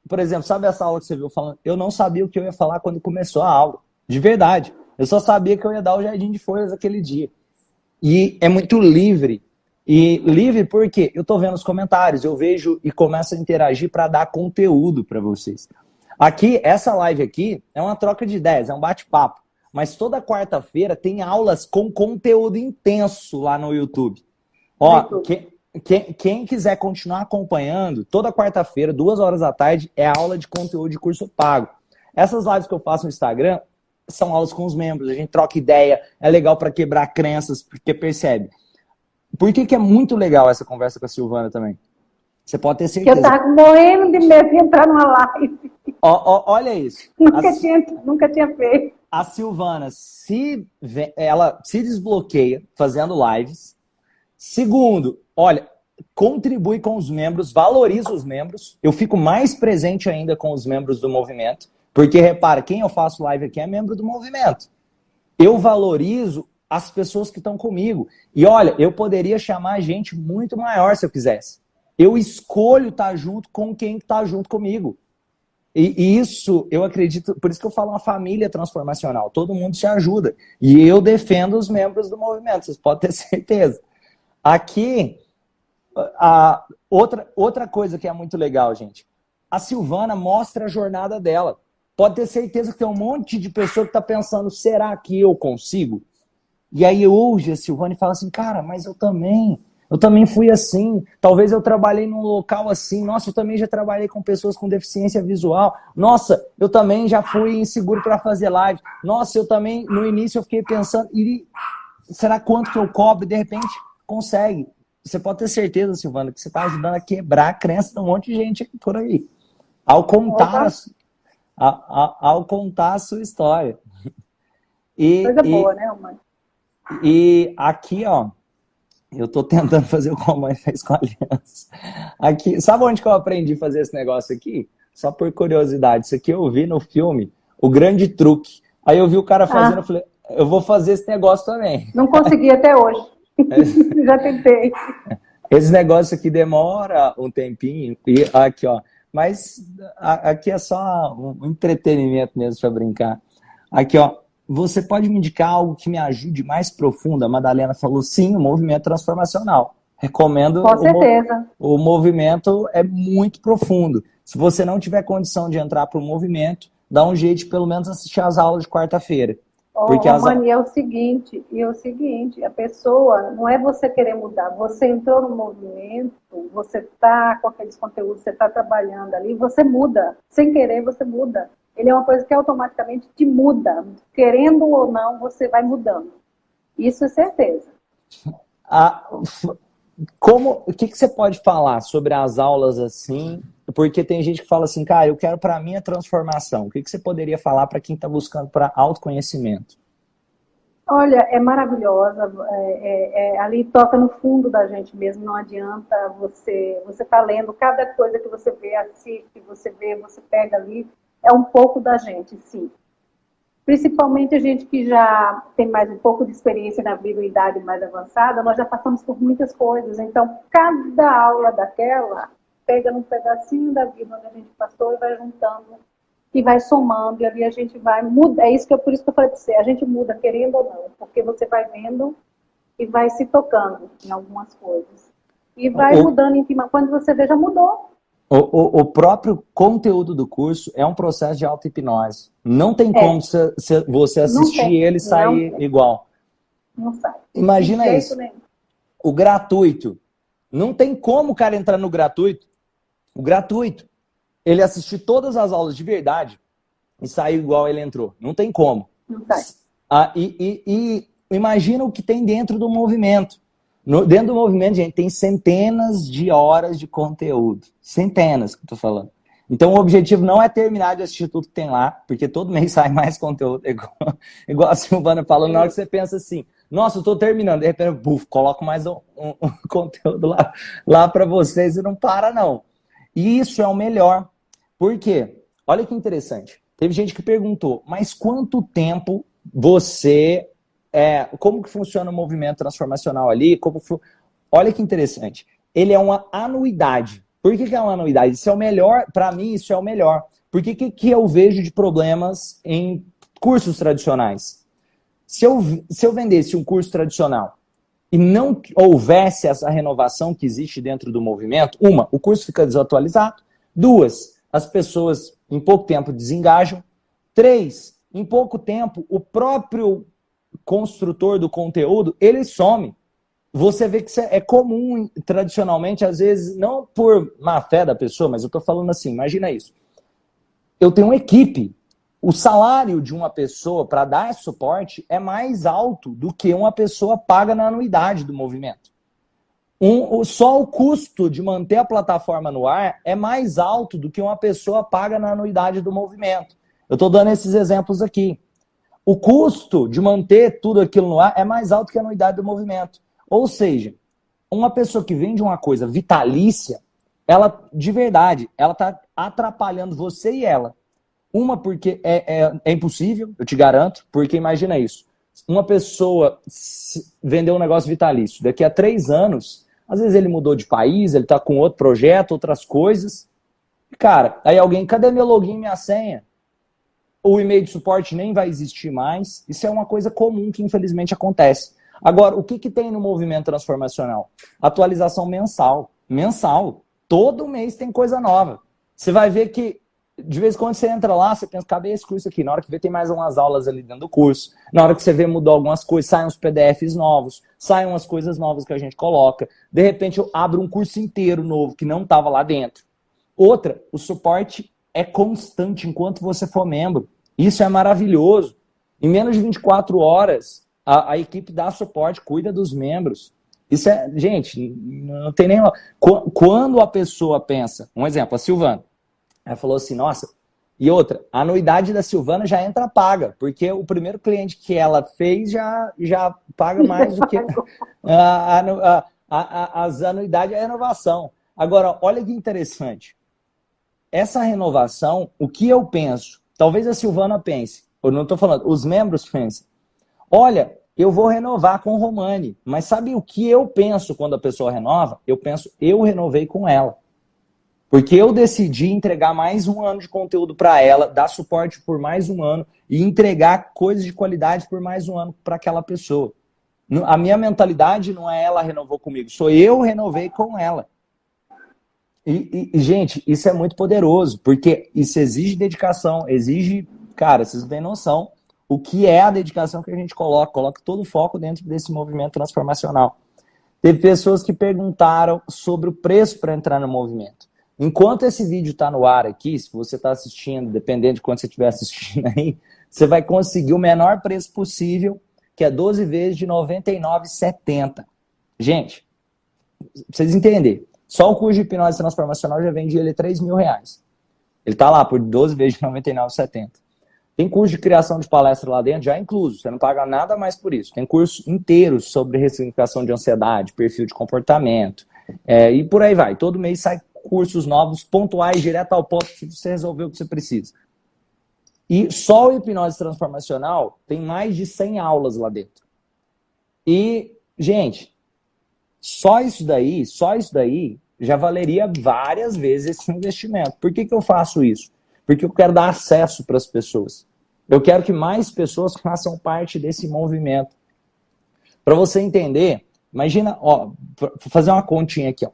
Por exemplo, sabe essa aula que você viu falando? Eu não sabia o que eu ia falar quando começou a aula, de verdade. Eu só sabia que eu ia dar o Jardim de Folhas aquele dia. E é muito livre. E livre porque eu tô vendo os comentários, eu vejo e começo a interagir para dar conteúdo para vocês. Aqui, essa live aqui é uma troca de ideias, é um bate-papo. Mas toda quarta-feira tem aulas com conteúdo intenso lá no YouTube. Ó, quem quiser continuar acompanhando, toda quarta-feira, 2 horas da tarde, é aula de conteúdo de curso pago. Essas lives que eu faço no Instagram são aulas com os membros, a gente troca ideia, é legal para quebrar crenças, porque percebe. Por que é muito legal essa conversa com a Silvana também? Você pode ter certeza. Eu tava morrendo de medo de entrar numa live. Olha isso. Nunca tinha feito. A Silvana, ela se desbloqueia fazendo lives. Segundo, olha, contribui com os membros, valoriza os membros. Eu fico mais presente ainda com os membros do movimento. Porque, repara, quem eu faço live aqui é membro do movimento. Eu valorizo as pessoas que estão comigo. E olha, eu poderia chamar gente muito maior se eu quisesse. Eu escolho estar junto com quem está junto comigo. E isso, eu acredito, por isso que eu falo uma família transformacional. Todo mundo se ajuda. E eu defendo os membros do movimento, vocês podem ter certeza. Aqui, outra coisa que é muito legal, gente. A Silvana mostra a jornada dela. Pode ter certeza que tem um monte de pessoa que está pensando, será que eu consigo? E aí hoje a Silvana fala assim, cara, mas eu também fui assim. Talvez eu trabalhei num local assim. Nossa, eu também já trabalhei com pessoas com deficiência visual. Nossa, eu também já fui inseguro para fazer live. Nossa, eu também, no início eu fiquei pensando, será quanto que eu cobro? E de repente consegue. Você pode ter certeza, Silvana, que você está ajudando a quebrar a crença de um monte de gente por aí. Ao contar a sua história. Coisa boa, né, mãe? E aqui, ó, eu tô tentando fazer o que a mãe fez com a aliança. Aqui, sabe onde que eu aprendi a fazer esse negócio aqui? Só por curiosidade. Isso aqui eu vi no filme O Grande Truque. Aí eu vi o cara fazendo, eu falei, eu vou fazer esse negócio também. Não consegui até hoje. Já tentei. Esse negócio aqui demora um tempinho. E aqui, ó. Mas aqui é só um entretenimento mesmo para brincar. Aqui, ó. Você pode me indicar algo que me ajude mais profundo? A Madalena falou, sim, o movimento transformacional. Recomendo. Com certeza. O movimento é muito profundo. Se você não tiver condição de entrar para o movimento, dá um jeito de pelo menos assistir às aulas de quarta-feira. Mani, é o seguinte, a pessoa, não é você querer mudar, você entrou no movimento, você está com aqueles conteúdos, você está trabalhando ali, você muda. Sem querer, você muda. Ele é uma coisa que automaticamente te muda. Querendo ou não, você vai mudando. Isso é certeza. O que você pode falar sobre as aulas assim? Porque tem gente que fala assim, cara, eu quero para mim a transformação. O que você poderia falar para quem está buscando para autoconhecimento? Olha, é maravilhosa. Ali toca no fundo da gente mesmo. Não adianta você tá lendo. Cada coisa que você vê, assiste, você pega ali. É um pouco da gente, sim. Principalmente a gente que já tem mais um pouco de experiência na vida, idade mais avançada, nós já passamos por muitas coisas. Então, cada aula daquela pega num pedacinho da vida onde a gente passou e vai juntando e vai somando. E ali a gente vai mudar. Por isso que eu falei para você, a gente muda querendo ou não. Porque você vai vendo e vai se tocando em algumas coisas. E vai mudando em cima. Quando você vê, já mudou. O próprio conteúdo do curso é um processo de auto-hipnose. Não tem como você assistir ele e sair igual. Não sai. Imagina isso. O gratuito. Não tem como o cara entrar no gratuito. O gratuito. Ele assistir todas as aulas de verdade e sair igual ele entrou. Não tem como. Não tá. E imagina o que tem dentro do movimento. Dentro do movimento, gente, tem centenas de horas de conteúdo. Centenas que eu tô falando. Então, o objetivo não é terminar de assistir tudo que tem lá, porque todo mês sai mais conteúdo. Igual a Silvana falou, na hora que você pensa assim, nossa, eu tô terminando. De repente, buf, coloco mais um conteúdo lá para vocês e não para, não. E isso é o melhor. Por quê? Olha que interessante. Teve gente que perguntou, mas quanto tempo você... como que funciona o movimento transformacional ali? Olha que interessante. Ele é uma anuidade. Por que é uma anuidade? Isso é o melhor, para mim, isso é o melhor. Porque que eu vejo de problemas em cursos tradicionais? Se eu vendesse um curso tradicional e não houvesse essa renovação que existe dentro do movimento, o curso fica desatualizado. 2, as pessoas em pouco tempo desengajam. 3, em pouco tempo, o próprio construtor do conteúdo, ele some. Você vê que isso é comum, tradicionalmente, às vezes, não por má fé da pessoa, mas eu estou falando assim, imagina isso. Eu tenho uma equipe, o salário de uma pessoa para dar suporte é mais alto do que uma pessoa paga na anuidade do movimento. Só o custo de manter a plataforma no ar é mais alto do que uma pessoa paga na anuidade do movimento. Eu estou dando esses exemplos aqui. O custo de manter tudo aquilo no ar é mais alto que a anuidade do movimento. Ou seja, uma pessoa que vende uma coisa vitalícia, ela, de verdade, ela está atrapalhando você e ela. Porque é impossível, eu te garanto, porque imagina isso. Uma pessoa vendeu um negócio vitalício, daqui a 3 anos, às vezes ele mudou de país, ele está com outro projeto, outras coisas. Cara, aí alguém, cadê meu login e minha senha? O e-mail de suporte nem vai existir mais. Isso é uma coisa comum que infelizmente acontece. Agora, o que tem no movimento transformacional? Atualização mensal. Mensal. Todo mês tem coisa nova. Você vai ver que, de vez em quando você entra lá, você pensa, cadê esse curso aqui? Na hora que vê, tem mais umas aulas ali dentro do curso. Na hora que você vê, mudou algumas coisas, saem uns PDFs novos, saem umas coisas novas que a gente coloca. De repente, eu abro um curso inteiro novo que não estava lá dentro. Outra, o suporte é constante enquanto você for membro. Isso é maravilhoso. Em menos de 24 horas, a equipe dá suporte, cuida dos membros. Isso é, gente, não tem nem... Quando a pessoa pensa, um exemplo, a Silvana, ela falou assim, nossa, e outra, a anuidade da Silvana já entra paga, porque o primeiro cliente que ela fez já paga mais do que as anuidades, a renovação. Agora, olha que interessante. Essa renovação, o que eu penso, talvez a Silvana pense, eu não estou falando, os membros pensem, olha, eu vou renovar com o Romani, mas sabe o que eu penso quando a pessoa renova? Eu penso, eu renovei com ela. Porque eu decidi entregar mais um ano de conteúdo para ela, dar suporte por mais um ano e entregar coisas de qualidade por mais um ano para aquela pessoa. A minha mentalidade não é ela renovou comigo, sou eu renovei com ela. E, gente, isso é muito poderoso, porque isso exige dedicação, exige... Cara, vocês não têm noção o que é a dedicação que a gente coloca todo o foco dentro desse movimento transformacional. Teve pessoas que perguntaram sobre o preço para entrar no movimento. Enquanto esse vídeo está no ar aqui, se você está assistindo, dependendo de quando você estiver assistindo aí, você vai conseguir o menor preço possível, que é 12 vezes de R$ 99,70. Gente, pra vocês entenderem, só o curso de hipnose transformacional já vende ele R$3.000. Ele está lá por 12 vezes de R$ 99,70. Tem curso de criação de palestra lá dentro, já incluso. Você não paga nada mais por isso. Tem curso inteiro sobre ressignificação de ansiedade, perfil de comportamento. E por aí vai. Todo mês sai cursos novos, pontuais, direto ao ponto, que você resolveu o que você precisa. E só o hipnose transformacional tem mais de 100 aulas lá dentro. E, gente, só isso daí já valeria várias vezes esse investimento. Por que eu faço isso? Porque eu quero dar acesso para as pessoas. Eu quero que mais pessoas façam parte desse movimento. Para você entender, imagina, ó, vou fazer uma continha aqui, ó.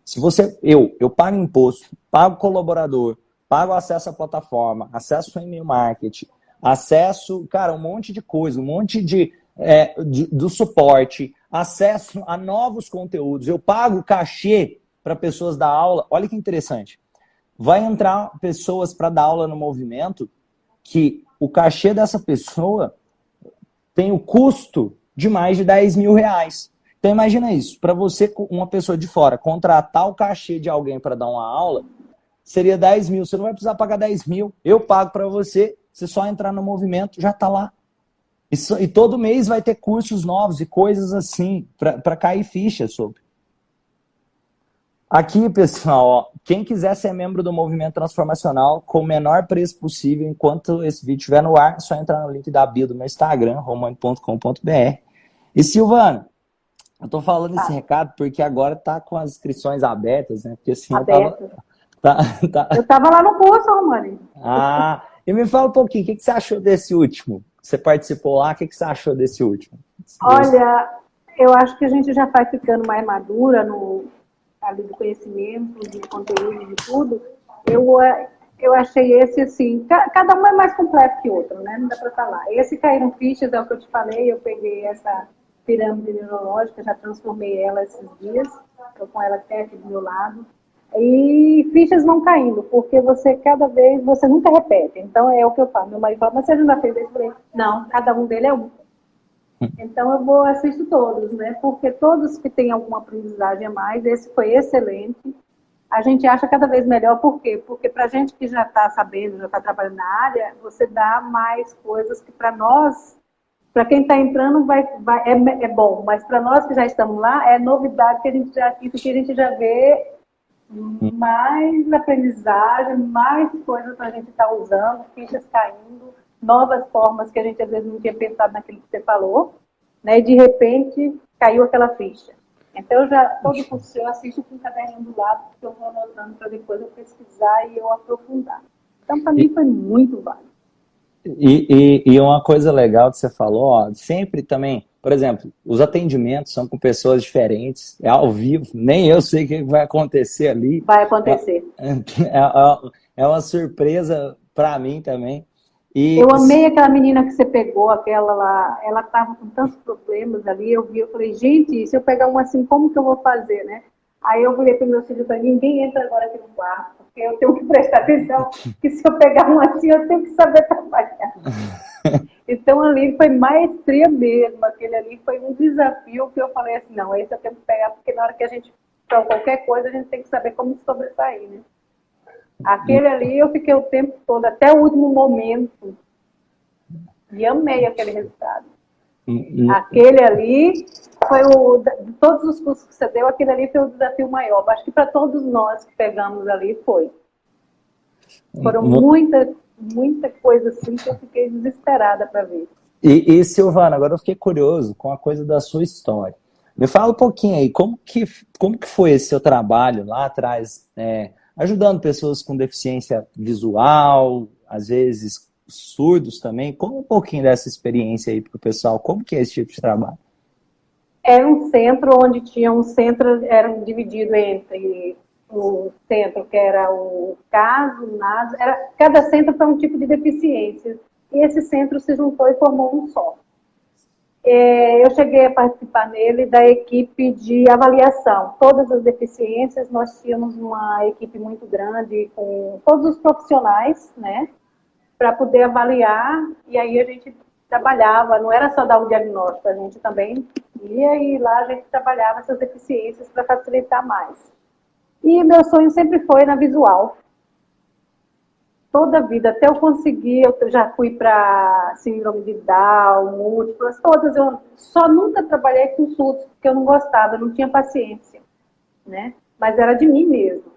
Se eu pago imposto, pago colaborador, pago acesso à plataforma, acesso ao e-mail marketing, acesso, cara, um monte de coisa, um monte de do suporte, acesso a novos conteúdos. Eu pago cachê para pessoas dar aula. Olha que interessante. Vai entrar pessoas para dar aula no movimento que o cachê dessa pessoa tem o custo de mais de 10 mil reais. Então imagina isso, para você, uma pessoa de fora, contratar o cachê de alguém para dar uma aula, seria 10 mil. Você não vai precisar pagar 10 mil. Eu pago para você, você só entrar no movimento, já está lá. E todo mês vai ter cursos novos e coisas assim, para cair ficha sobre. Aqui, pessoal, ó, quem quiser ser membro do Movimento Transformacional com o menor preço possível, enquanto esse vídeo estiver no ar, é só entrar no link da bio do meu Instagram, romani.com.br. E Silvana, eu tô falando esse recado porque agora tá com as inscrições abertas, né? Porque assim, eu tava lá no curso, Romani. E me fala um pouquinho, o que você achou desse último? Você participou lá, o que você achou desse último? Olha, eu acho que a gente já vai ficando mais madura ali do conhecimento, de conteúdo, de tudo. Eu achei esse, assim, cada um é mais completo que o outro, né? Não dá para falar. Esse caíram fichas, é o que eu te falei, eu peguei essa pirâmide neurológica, já transformei ela esses dias, estou com ela até aqui do meu lado. E fichas vão caindo, porque cada vez, você nunca repete. Então é o que eu falo. Meu marido fala, mas você já fez isso? Eu falei, não, cada um dele é um. Então eu assisto todos, né? Porque todos que têm alguma aprendizagem a mais, esse foi excelente. A gente acha cada vez melhor, por quê? Porque para a gente que já está sabendo, já está trabalhando na área, você dá mais coisas que para nós, para quem está entrando é bom, mas para nós que já estamos lá, é novidade que a gente já vê mais aprendizagem, mais coisas para a gente estar usando, fichas caindo, novas formas que a gente às vezes não tinha pensado naquilo que você falou, né? E de repente caiu aquela ficha. Então todo curso eu assisto com um caderninho do lado, porque eu vou anotando para depois eu pesquisar e eu aprofundar. Então para mim foi muito válido. E uma coisa legal que você falou, ó, sempre também, por exemplo, os atendimentos são com pessoas diferentes, é ao vivo, nem eu sei o que vai acontecer ali. Vai acontecer. É uma surpresa para mim também. Eu amei aquela menina que você pegou, aquela lá, ela estava com tantos problemas ali, eu falei, gente, se eu pegar uma assim, como que eu vou fazer, né? Aí eu falei para o meu filho, ninguém entra agora aqui no quarto, porque eu tenho que prestar atenção, que se eu pegar uma assim, eu tenho que saber trabalhar. Então ali foi maestria mesmo, aquele ali foi um desafio que eu falei assim, não, esse eu tenho que pegar, porque na hora que a gente, para qualquer coisa, a gente tem que saber como sobressair, né? Aquele ali eu fiquei o tempo todo, até o último momento, e amei aquele resultado. Aquele ali foi de todos os cursos que você deu, aquele ali foi o desafio maior. Acho que para todos nós que pegamos ali foi. Foram muita coisa assim que eu fiquei desesperada para ver. E Silvana, agora eu fiquei curioso com a coisa da sua história. Me fala um pouquinho aí, como que foi esse seu trabalho lá atrás, ajudando pessoas com deficiência visual, às vezes surdos também? Conta um pouquinho dessa experiência aí para o pessoal. Como que é esse tipo de trabalho? Era um centro onde tinha eram divididos entre o centro, que era o CAS, o NAS, cada centro para um tipo de deficiência. E esse centro se juntou e formou um só. Eu cheguei a participar nele da equipe de avaliação. Todas as deficiências, nós tínhamos uma equipe muito grande com todos os profissionais, né, para poder avaliar, e aí a gente trabalhava, não era só dar o diagnóstico, a gente também ia e lá a gente trabalhava essas deficiências para facilitar mais. E meu sonho sempre foi na visual. Toda a vida, até eu conseguir, eu já fui para síndrome de Down, múltiplas, todas. Eu só nunca trabalhei com surdos, porque eu não gostava, eu não tinha paciência, né? Mas era de mim mesmo.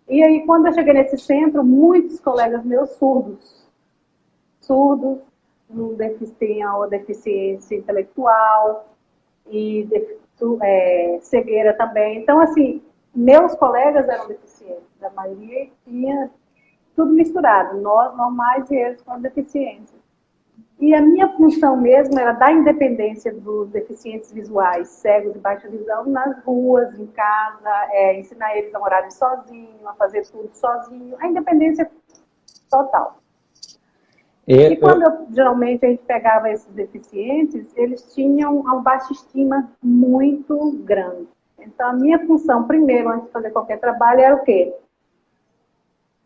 E aí, quando eu cheguei nesse centro, muitos colegas meus surdos, tinham deficiência intelectual e cegueira também. Então, assim, meus colegas eram deficientes, a maioria tinha tudo misturado, nós normais e eles com deficiência. E a minha função mesmo era dar independência dos deficientes visuais, cegos de baixa visão, nas ruas, em casa, ensinar eles a morarem sozinhos, a fazer tudo sozinho, a independência total. E quando geralmente a gente pegava esses deficientes, eles tinham uma baixa estima muito grande. Então, a minha função, primeiro, antes de fazer qualquer trabalho, era o quê?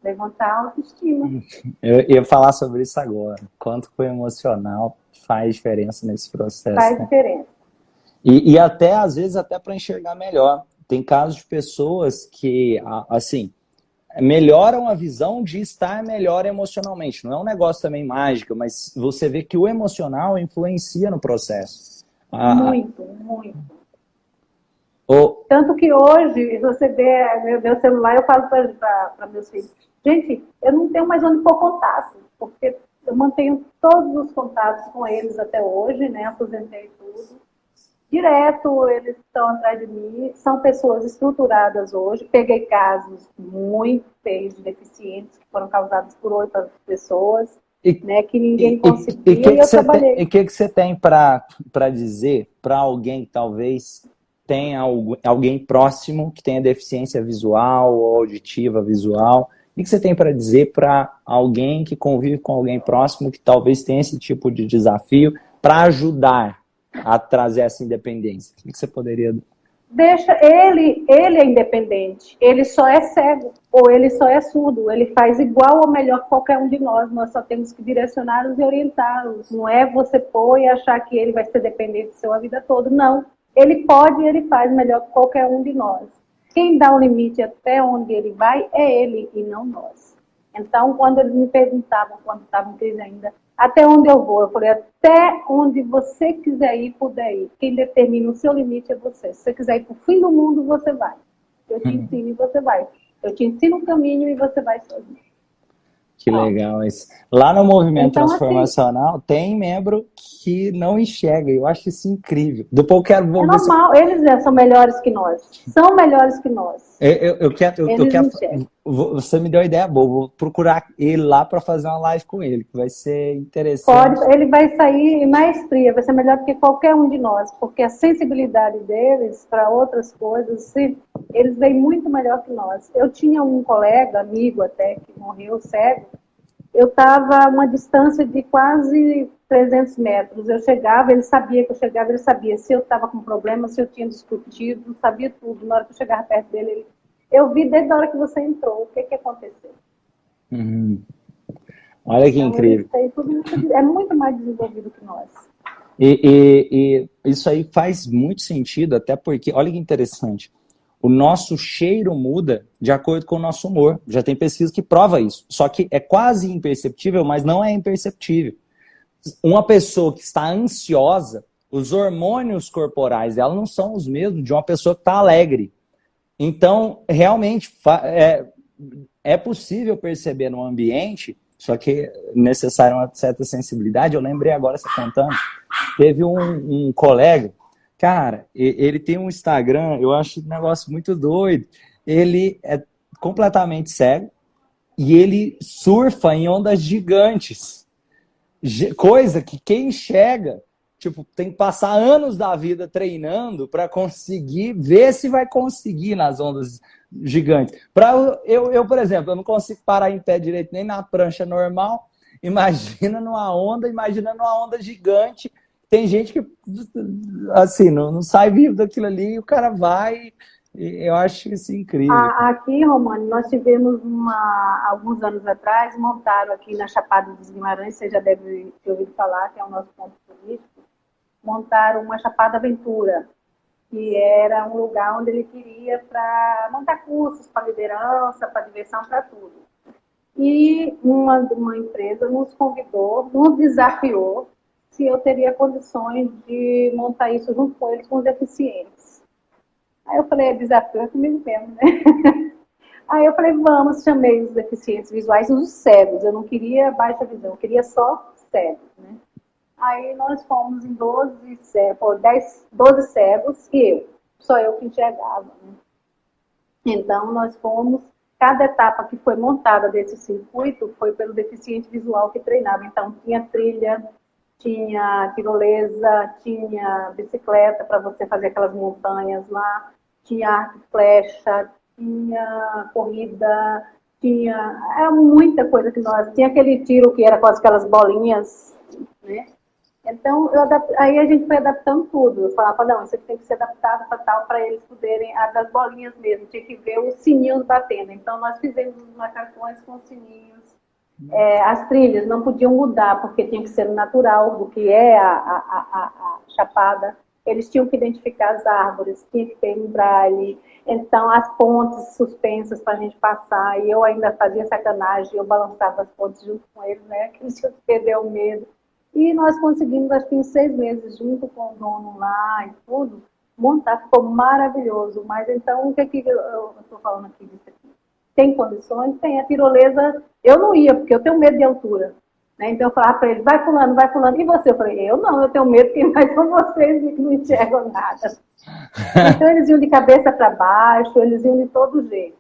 Levantar a autoestima. Eu ia falar sobre isso agora. Quanto que o emocional faz diferença nesse processo. Faz né? diferença. E até, às vezes, até para enxergar melhor. Tem casos de pessoas que, assim, melhoram a visão de estar melhor emocionalmente. Não é um negócio também mágico, mas você vê que o emocional influencia no processo. Muito, muito. Tanto que hoje, você vê meu celular, eu falo para meus filhos, gente, eu não tenho mais onde pôr contato, porque eu mantenho todos os contatos com eles até hoje, né? Aposentei tudo. Direto, eles estão atrás de mim, são pessoas estruturadas hoje. Peguei casos muito feios de deficientes que foram causados por outras pessoas, né, que ninguém conseguia, e eu trabalhei. E o que você tem para dizer para alguém que talvez tenha alguém próximo que tenha deficiência visual ou auditiva visual? O que você tem para dizer para alguém que convive com alguém próximo que talvez tenha esse tipo de desafio para ajudar a trazer essa independência? O que você poderia... Deixa ele é independente, ele só é cego ou ele só é surdo, ele faz igual ou melhor que qualquer um de nós só temos que direcioná-los e orientá-los. Não é você pôr e achar que ele vai ser dependente seu a vida toda, não. Ele pode e ele faz melhor que qualquer um de nós. Quem dá o limite até onde ele vai é ele e não nós. Então, quando eles me perguntavam, quando estava em crise ainda, até onde eu vou? Eu falei, até onde você quiser ir, puder ir. Quem determina o seu limite é você. Se você quiser ir para o fim do mundo, você vai. Eu te ensino e você vai. Eu te ensino o caminho e você vai sozinho. Que legal isso. Lá no movimento então, transformacional, assim, tem membro que não enxerga. Eu acho isso incrível. Depois eu quero... É normal, eles são melhores que nós. São melhores que nós. Eu quero, você me deu uma ideia boa. Vou procurar ele lá para fazer uma live com ele, que vai ser interessante. Ele vai sair em maestria, vai ser melhor do que qualquer um de nós, porque a sensibilidade deles para outras coisas, eles vêm muito melhor que nós. Eu tinha um colega, amigo até, que morreu cego. Eu estava a uma distância de quase 300 metros. Eu chegava, ele sabia que eu chegava, ele sabia se eu estava com problema, se eu tinha discutido, sabia tudo. Na hora que eu chegava perto dele, eu vi desde a hora que você entrou, o que aconteceu. Olha que incrível. É muito mais desenvolvido que nós. E isso aí faz muito sentido, até porque, olha que interessante, o nosso cheiro muda de acordo com o nosso humor. Já tem pesquisa que prova isso. Só que é quase imperceptível, mas não é imperceptível. Uma pessoa que está ansiosa, os hormônios corporais dela não são os mesmos de uma pessoa que está alegre. Então, realmente, é possível perceber no ambiente, só que é necessária uma certa sensibilidade. Eu lembrei agora, você contando, teve um colega, cara, ele tem um Instagram, eu acho um negócio muito doido. Ele é completamente cego e ele surfa em ondas gigantes. Coisa que quem enxerga, tipo, tem que passar anos da vida treinando para conseguir ver se vai conseguir nas ondas gigantes. Eu, por exemplo, eu não consigo parar em pé direito nem na prancha normal. Imagina numa onda gigante. Tem gente que, assim, não sai vivo daquilo ali e o cara vai. Eu acho isso incrível. Aqui, Romane, nós tivemos alguns anos atrás, montaram aqui na Chapada dos Guimarães, você já deve ter ouvido falar, que é o nosso ponto turístico, montaram uma Chapada Aventura, que era um lugar onde ele queria para montar cursos para liderança, para diversão, para tudo. E uma empresa nos convidou, nos desafiou se eu teria condições de montar isso junto com eles, com os deficientes. Aí eu falei, desafio é comigo mesmo, né? Aí eu falei, vamos, chamei os deficientes visuais, os cegos. Eu não queria baixa visão, eu queria só cegos, né? Aí nós fomos em 12 cegos e só eu que enxergava, né? Então nós fomos, cada etapa que foi montada desse circuito foi pelo deficiente visual que treinava. Então tinha trilha, tinha tirolesa, tinha bicicleta para você fazer aquelas montanhas lá, tinha arco e flecha, tinha corrida, era muita coisa que nós... Tinha aquele tiro que era com aquelas bolinhas, né? Então, aí a gente foi adaptando tudo. Eu falava, não, isso aqui tem que ser adaptado para tal, para eles poderem, das bolinhas mesmo, tinha que ver os sininhos batendo. Então, nós fizemos os macacões com sininhos. As trilhas não podiam mudar, porque tinha que ser natural do que é a chapada. Eles tinham que identificar as árvores, tinha que ter um braille. Então, as pontes suspensas para a gente passar, e eu ainda fazia sacanagem, eu balançava as pontes junto com eles, né? Que eles tinham que perder o medo. E nós conseguimos, acho que em 6 meses, junto com o dono lá e tudo, montar, ficou maravilhoso. Mas então, o que eu estou falando aqui disso aqui? Tem condições? Tem. A tirolesa, eu não ia, porque eu tenho medo de altura. Né? Então eu falava para eles, vai fulano, vai fulano. E você? Eu falei, eu não, eu tenho medo, quem mais são vocês que não enxergam nada. Então eles iam de cabeça para baixo, eles iam de todo jeito.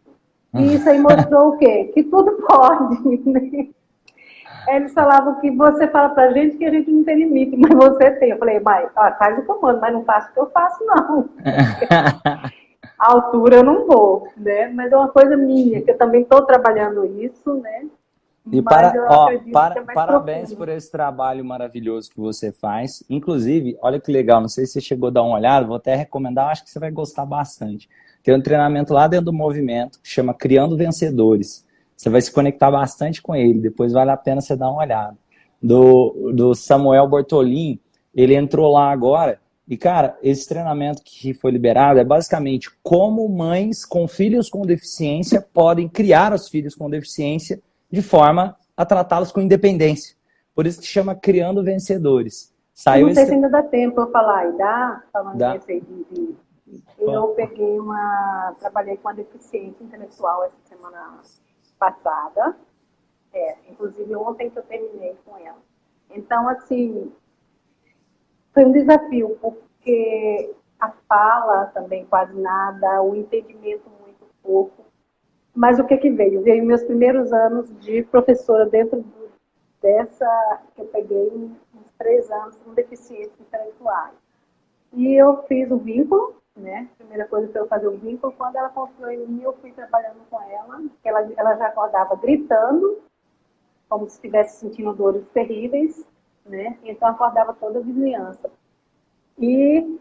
E isso aí mostrou o quê? Que tudo pode, né? Eles falavam que você fala pra gente que a gente não tem limite, mas você tem. Eu falei, mas faz o comando, mas não faço o que eu faço, não. A altura eu não vou, né? Mas é uma coisa minha, que eu também estou trabalhando isso, né? E parabéns por esse trabalho maravilhoso que você faz. Inclusive, olha que legal, não sei se você chegou a dar uma olhada, vou até recomendar, acho que você vai gostar bastante. Tem um treinamento lá dentro do movimento que chama Criando Vencedores. Você vai se conectar bastante com ele, depois vale a pena você dar uma olhada. Do Samuel Bortolin, ele entrou lá agora, e cara, esse treinamento que foi liberado é basicamente como mães com filhos com deficiência podem criar os filhos com deficiência de forma a tratá-los com independência. Por isso que chama Criando Vencedores. Eu não sei se ainda dá tempo eu falar, e dá? Falando dá. Desse aí eu peguei trabalhei com uma deficiente intelectual essa semana passada, inclusive ontem que eu terminei com ela. Então, assim, foi um desafio, porque a fala também quase nada, o entendimento muito pouco. Mas o que veio? Veio meus primeiros anos de professora dentro dessa, que eu peguei uns 3 anos com deficiências intelectuais. E eu fiz o vínculo, né? A primeira coisa foi eu fazer o vínculo. Quando ela confiou em mim, eu fui trabalhando com ela. Ela já acordava gritando, como se estivesse sentindo dores terríveis, né? Então acordava toda a vizinhança. E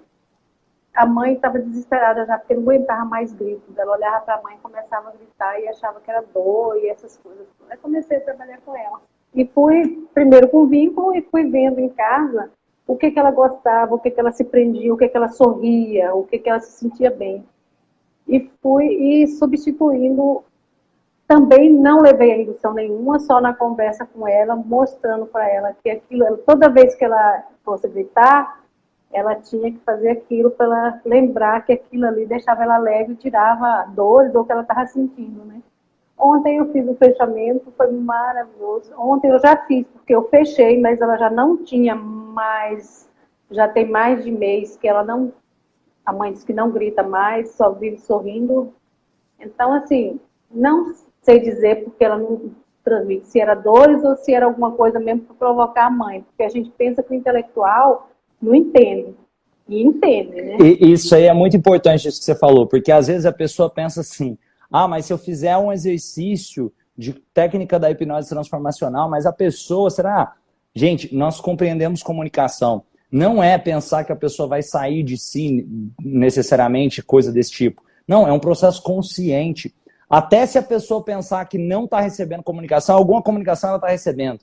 a mãe estava desesperada já, porque não aguentava mais gritos. Ela olhava para a mãe, começava a gritar e achava que era dor e essas coisas. Aí comecei a trabalhar com ela. E fui primeiro com vínculo e fui vendo em casa o que ela gostava, o que ela se prendia, o que ela sorria, o que ela se sentia bem. E fui substituindo. Também não levei a indução nenhuma, só na conversa com ela, mostrando para ela que aquilo, toda vez que ela fosse gritar, ela tinha que fazer aquilo para ela lembrar que aquilo ali deixava ela leve e tirava dores ou que ela estava sentindo, né? Ontem eu fiz o fechamento, foi maravilhoso. Ontem eu já fiz, porque eu fechei, mas ela já não tinha mais, já tem mais de mês que ela não, a mãe disse que não grita mais, só vive sorrindo. Então, assim, não sei dizer porque ela não transmite, se era dores ou se era alguma coisa mesmo para provocar a mãe, porque a gente pensa que o intelectual não entende. E entende, né? E isso aí é muito importante, isso que você falou, porque às vezes a pessoa pensa assim, mas se eu fizer um exercício de técnica da hipnose transformacional, mas a pessoa, será? Gente, nós compreendemos comunicação. Não é pensar que a pessoa vai sair de si necessariamente, coisa desse tipo. Não, é um processo consciente. Até se a pessoa pensar que não está recebendo comunicação, alguma comunicação ela está recebendo.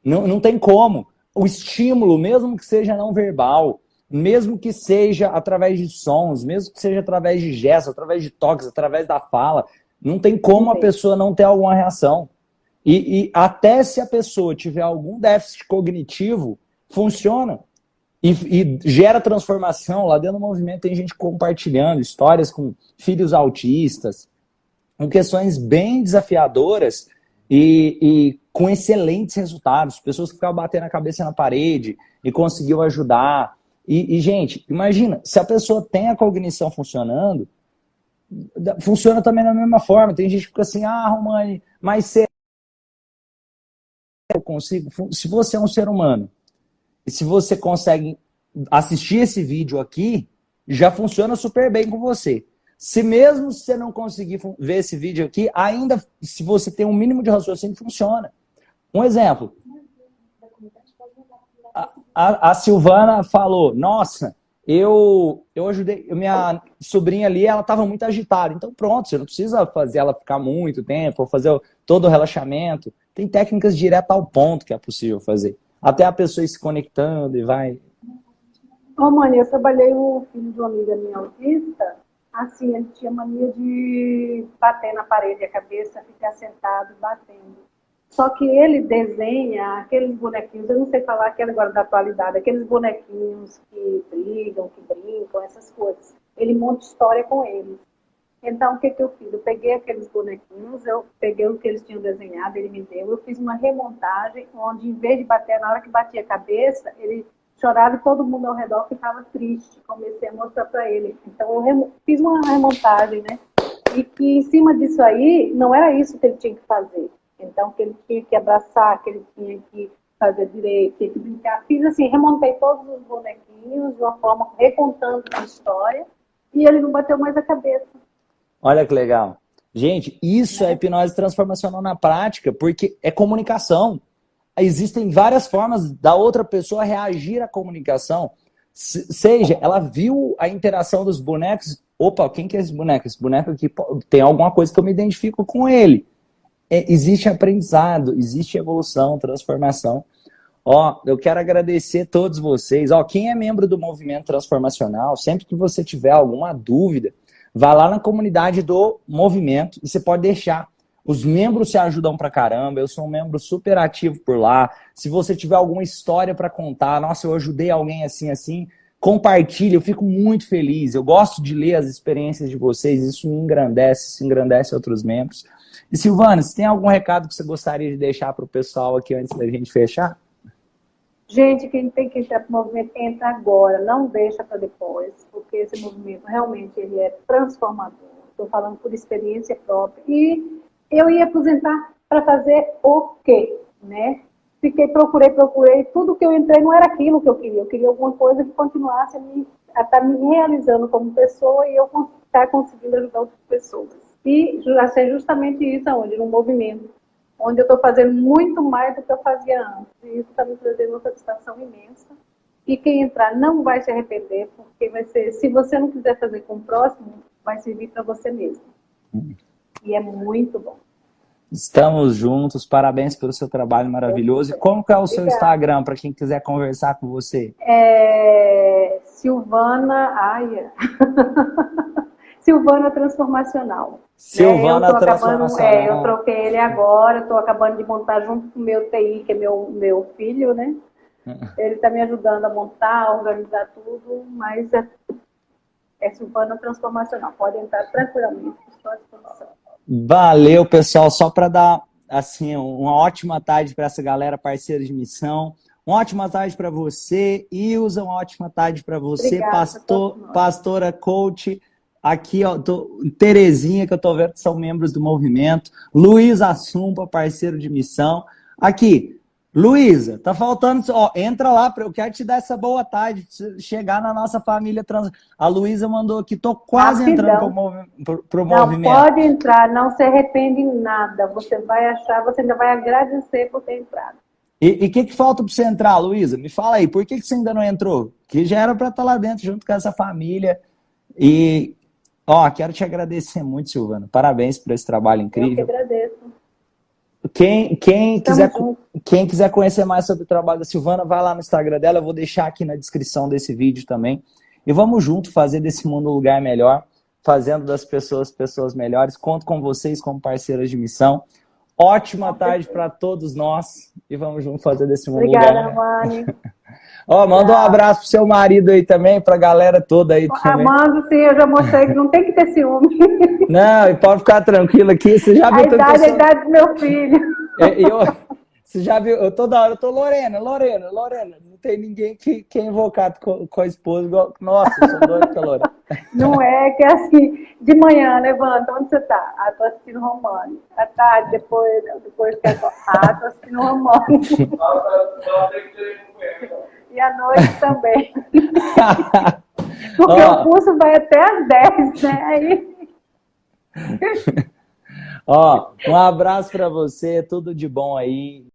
Não tem como. O estímulo, mesmo que seja não verbal, mesmo que seja através de sons, mesmo que seja através de gestos, através de toques, através da fala, não tem como a pessoa não ter alguma reação. E até se a pessoa tiver algum déficit cognitivo, funciona. E gera transformação. Lá dentro do movimento tem gente compartilhando histórias com filhos autistas, com questões bem desafiadoras e com excelentes resultados. Pessoas que ficavam batendo a cabeça na parede e conseguiu ajudar. E, gente, imagina, se a pessoa tem a cognição funcionando, funciona também da mesma forma. Tem gente que fica assim, Romani, mas será que eu consigo? Se você é um ser humano, e se você consegue assistir esse vídeo aqui, já funciona super bem com você. Se mesmo você não conseguir ver esse vídeo aqui, ainda se você tem um mínimo de raciocínio, funciona. Um exemplo. A Silvana falou, nossa, eu ajudei, minha sobrinha ali, ela estava muito agitada. Então pronto, você não precisa fazer ela ficar muito tempo, ou fazer todo o relaxamento. Tem técnicas direto ao ponto que é possível fazer. Até a pessoa ir se conectando e vai... Ô, mãe, eu trabalhei o filho de uma amiga minha autista, assim, ele tinha mania de bater na parede a cabeça, ficar sentado batendo. Só que ele desenha aqueles bonequinhos, eu não sei falar aquele agora da atualidade, aqueles bonequinhos que brigam, que brincam, essas coisas. Ele monta história com eles. Então, o que eu fiz? Eu peguei aqueles bonequinhos, eu peguei o que eles tinham desenhado, ele me deu, eu fiz uma remontagem, onde em vez de bater, na hora que batia a cabeça, ele chorava e todo mundo ao redor ficava triste. Comecei a mostrar para ele. Então, eu fiz uma remontagem, né? E que em cima disso aí, não era isso que ele tinha que fazer. Então, que ele tinha que abraçar, que ele tinha que fazer direito, tinha que brincar. Fiz assim, remontei todos os bonequinhos de uma forma, recontando a história, e ele não bateu mais a cabeça. Olha que legal. Gente, isso é hipnose transformacional na prática, porque é comunicação. Existem várias formas da outra pessoa reagir à comunicação. Seja, ela viu a interação dos bonecos. Opa, quem que é esse boneco? Esse boneco aqui tem alguma coisa que eu me identifico com ele. Existe aprendizado, existe evolução, transformação. Ó, eu quero agradecer a todos vocês. Ó, quem é membro do Movimento Transformacional, sempre que você tiver alguma dúvida, vá lá na comunidade do Movimento e você pode deixar. Os membros se ajudam pra caramba, eu sou um membro super ativo por lá. Se você tiver alguma história para contar, nossa, eu ajudei alguém assim, compartilhe, eu fico muito feliz. Eu gosto de ler as experiências de vocês, isso me engrandece outros membros. E Silvana, você tem algum recado que você gostaria de deixar para o pessoal aqui antes da gente fechar? Gente, quem tem que entrar para o movimento, entra agora, não deixa para depois, porque esse movimento realmente ele é transformador. Estou falando por experiência própria. E eu ia aposentar para fazer o quê? Né? Procurei, tudo que eu entrei não era aquilo que eu queria alguma coisa que continuasse a estar me realizando como pessoa e eu estar conseguindo ajudar outras pessoas. E é justamente isso aonde, no movimento, onde eu estou fazendo muito mais do que eu fazia antes. E isso está me trazendo uma satisfação imensa. E quem entrar não vai se arrepender, porque vai ser, se você não quiser fazer com o próximo, vai servir para você mesmo. E é muito bom. Estamos juntos, parabéns pelo seu trabalho maravilhoso. E como que é o seu Instagram, para quem quiser conversar com você? Silvana Aya. Silvana Transformacional. Silvana Transformacional. Eu troquei ele agora, estou acabando de montar junto com o meu TI, que é meu filho, né? Ele está me ajudando a montar, a organizar tudo, mas é Silvana Transformacional. Pode entrar tranquilamente, estou à disposição. Valeu, pessoal. Só para dar assim, uma ótima tarde para essa galera parceira de missão. Uma ótima tarde para você, Ilza. Uma ótima tarde para você, pastora coach. Aqui, ó, Terezinha, que eu tô vendo que são membros do movimento. Luísa Assumpa, parceiro de missão. Aqui, Luísa, tá faltando... Ó, entra lá, eu quero te dar essa boa tarde, chegar na nossa família trans. A Luísa mandou aqui, tô quase entrando pro movimento. Não, pode entrar, não se arrepende em nada. Você vai achar, você ainda vai agradecer por ter entrado. E o que falta para você entrar, Luísa? Me fala aí, por que você ainda não entrou? Que já era para estar lá dentro, junto com essa família. E... Ó, quero te agradecer muito, Silvana. Parabéns por esse trabalho incrível. Eu que agradeço. Quem quiser conhecer mais sobre o trabalho da Silvana, vai lá no Instagram dela. Eu vou deixar aqui na descrição desse vídeo também. E vamos junto fazer desse mundo um lugar melhor, fazendo das pessoas melhores. Conto com vocês como parceiras de missão. Ótima tarde para todos nós. E vamos junto fazer desse mundo um lugar melhor. Obrigada, Mani. Ó, manda um abraço pro seu marido aí também, pra galera toda aí também. Mando sim, eu já mostrei que não tem que ter ciúme. Não, e pode ficar tranquilo aqui, você já viu... A idade do meu filho. Você já viu, eu toda hora eu tô Lorena, não tem ninguém que é invocado com a esposa igual... Nossa, eu sou doido pela Lorena. Não é que é assim, de manhã, levanta, onde você tá? Ah, tô assistindo Romano. À tarde, depois que tô assistindo Romano. E à noite também. Porque o curso vai até às 10, né? Aí Ó, um abraço para você, tudo de bom aí.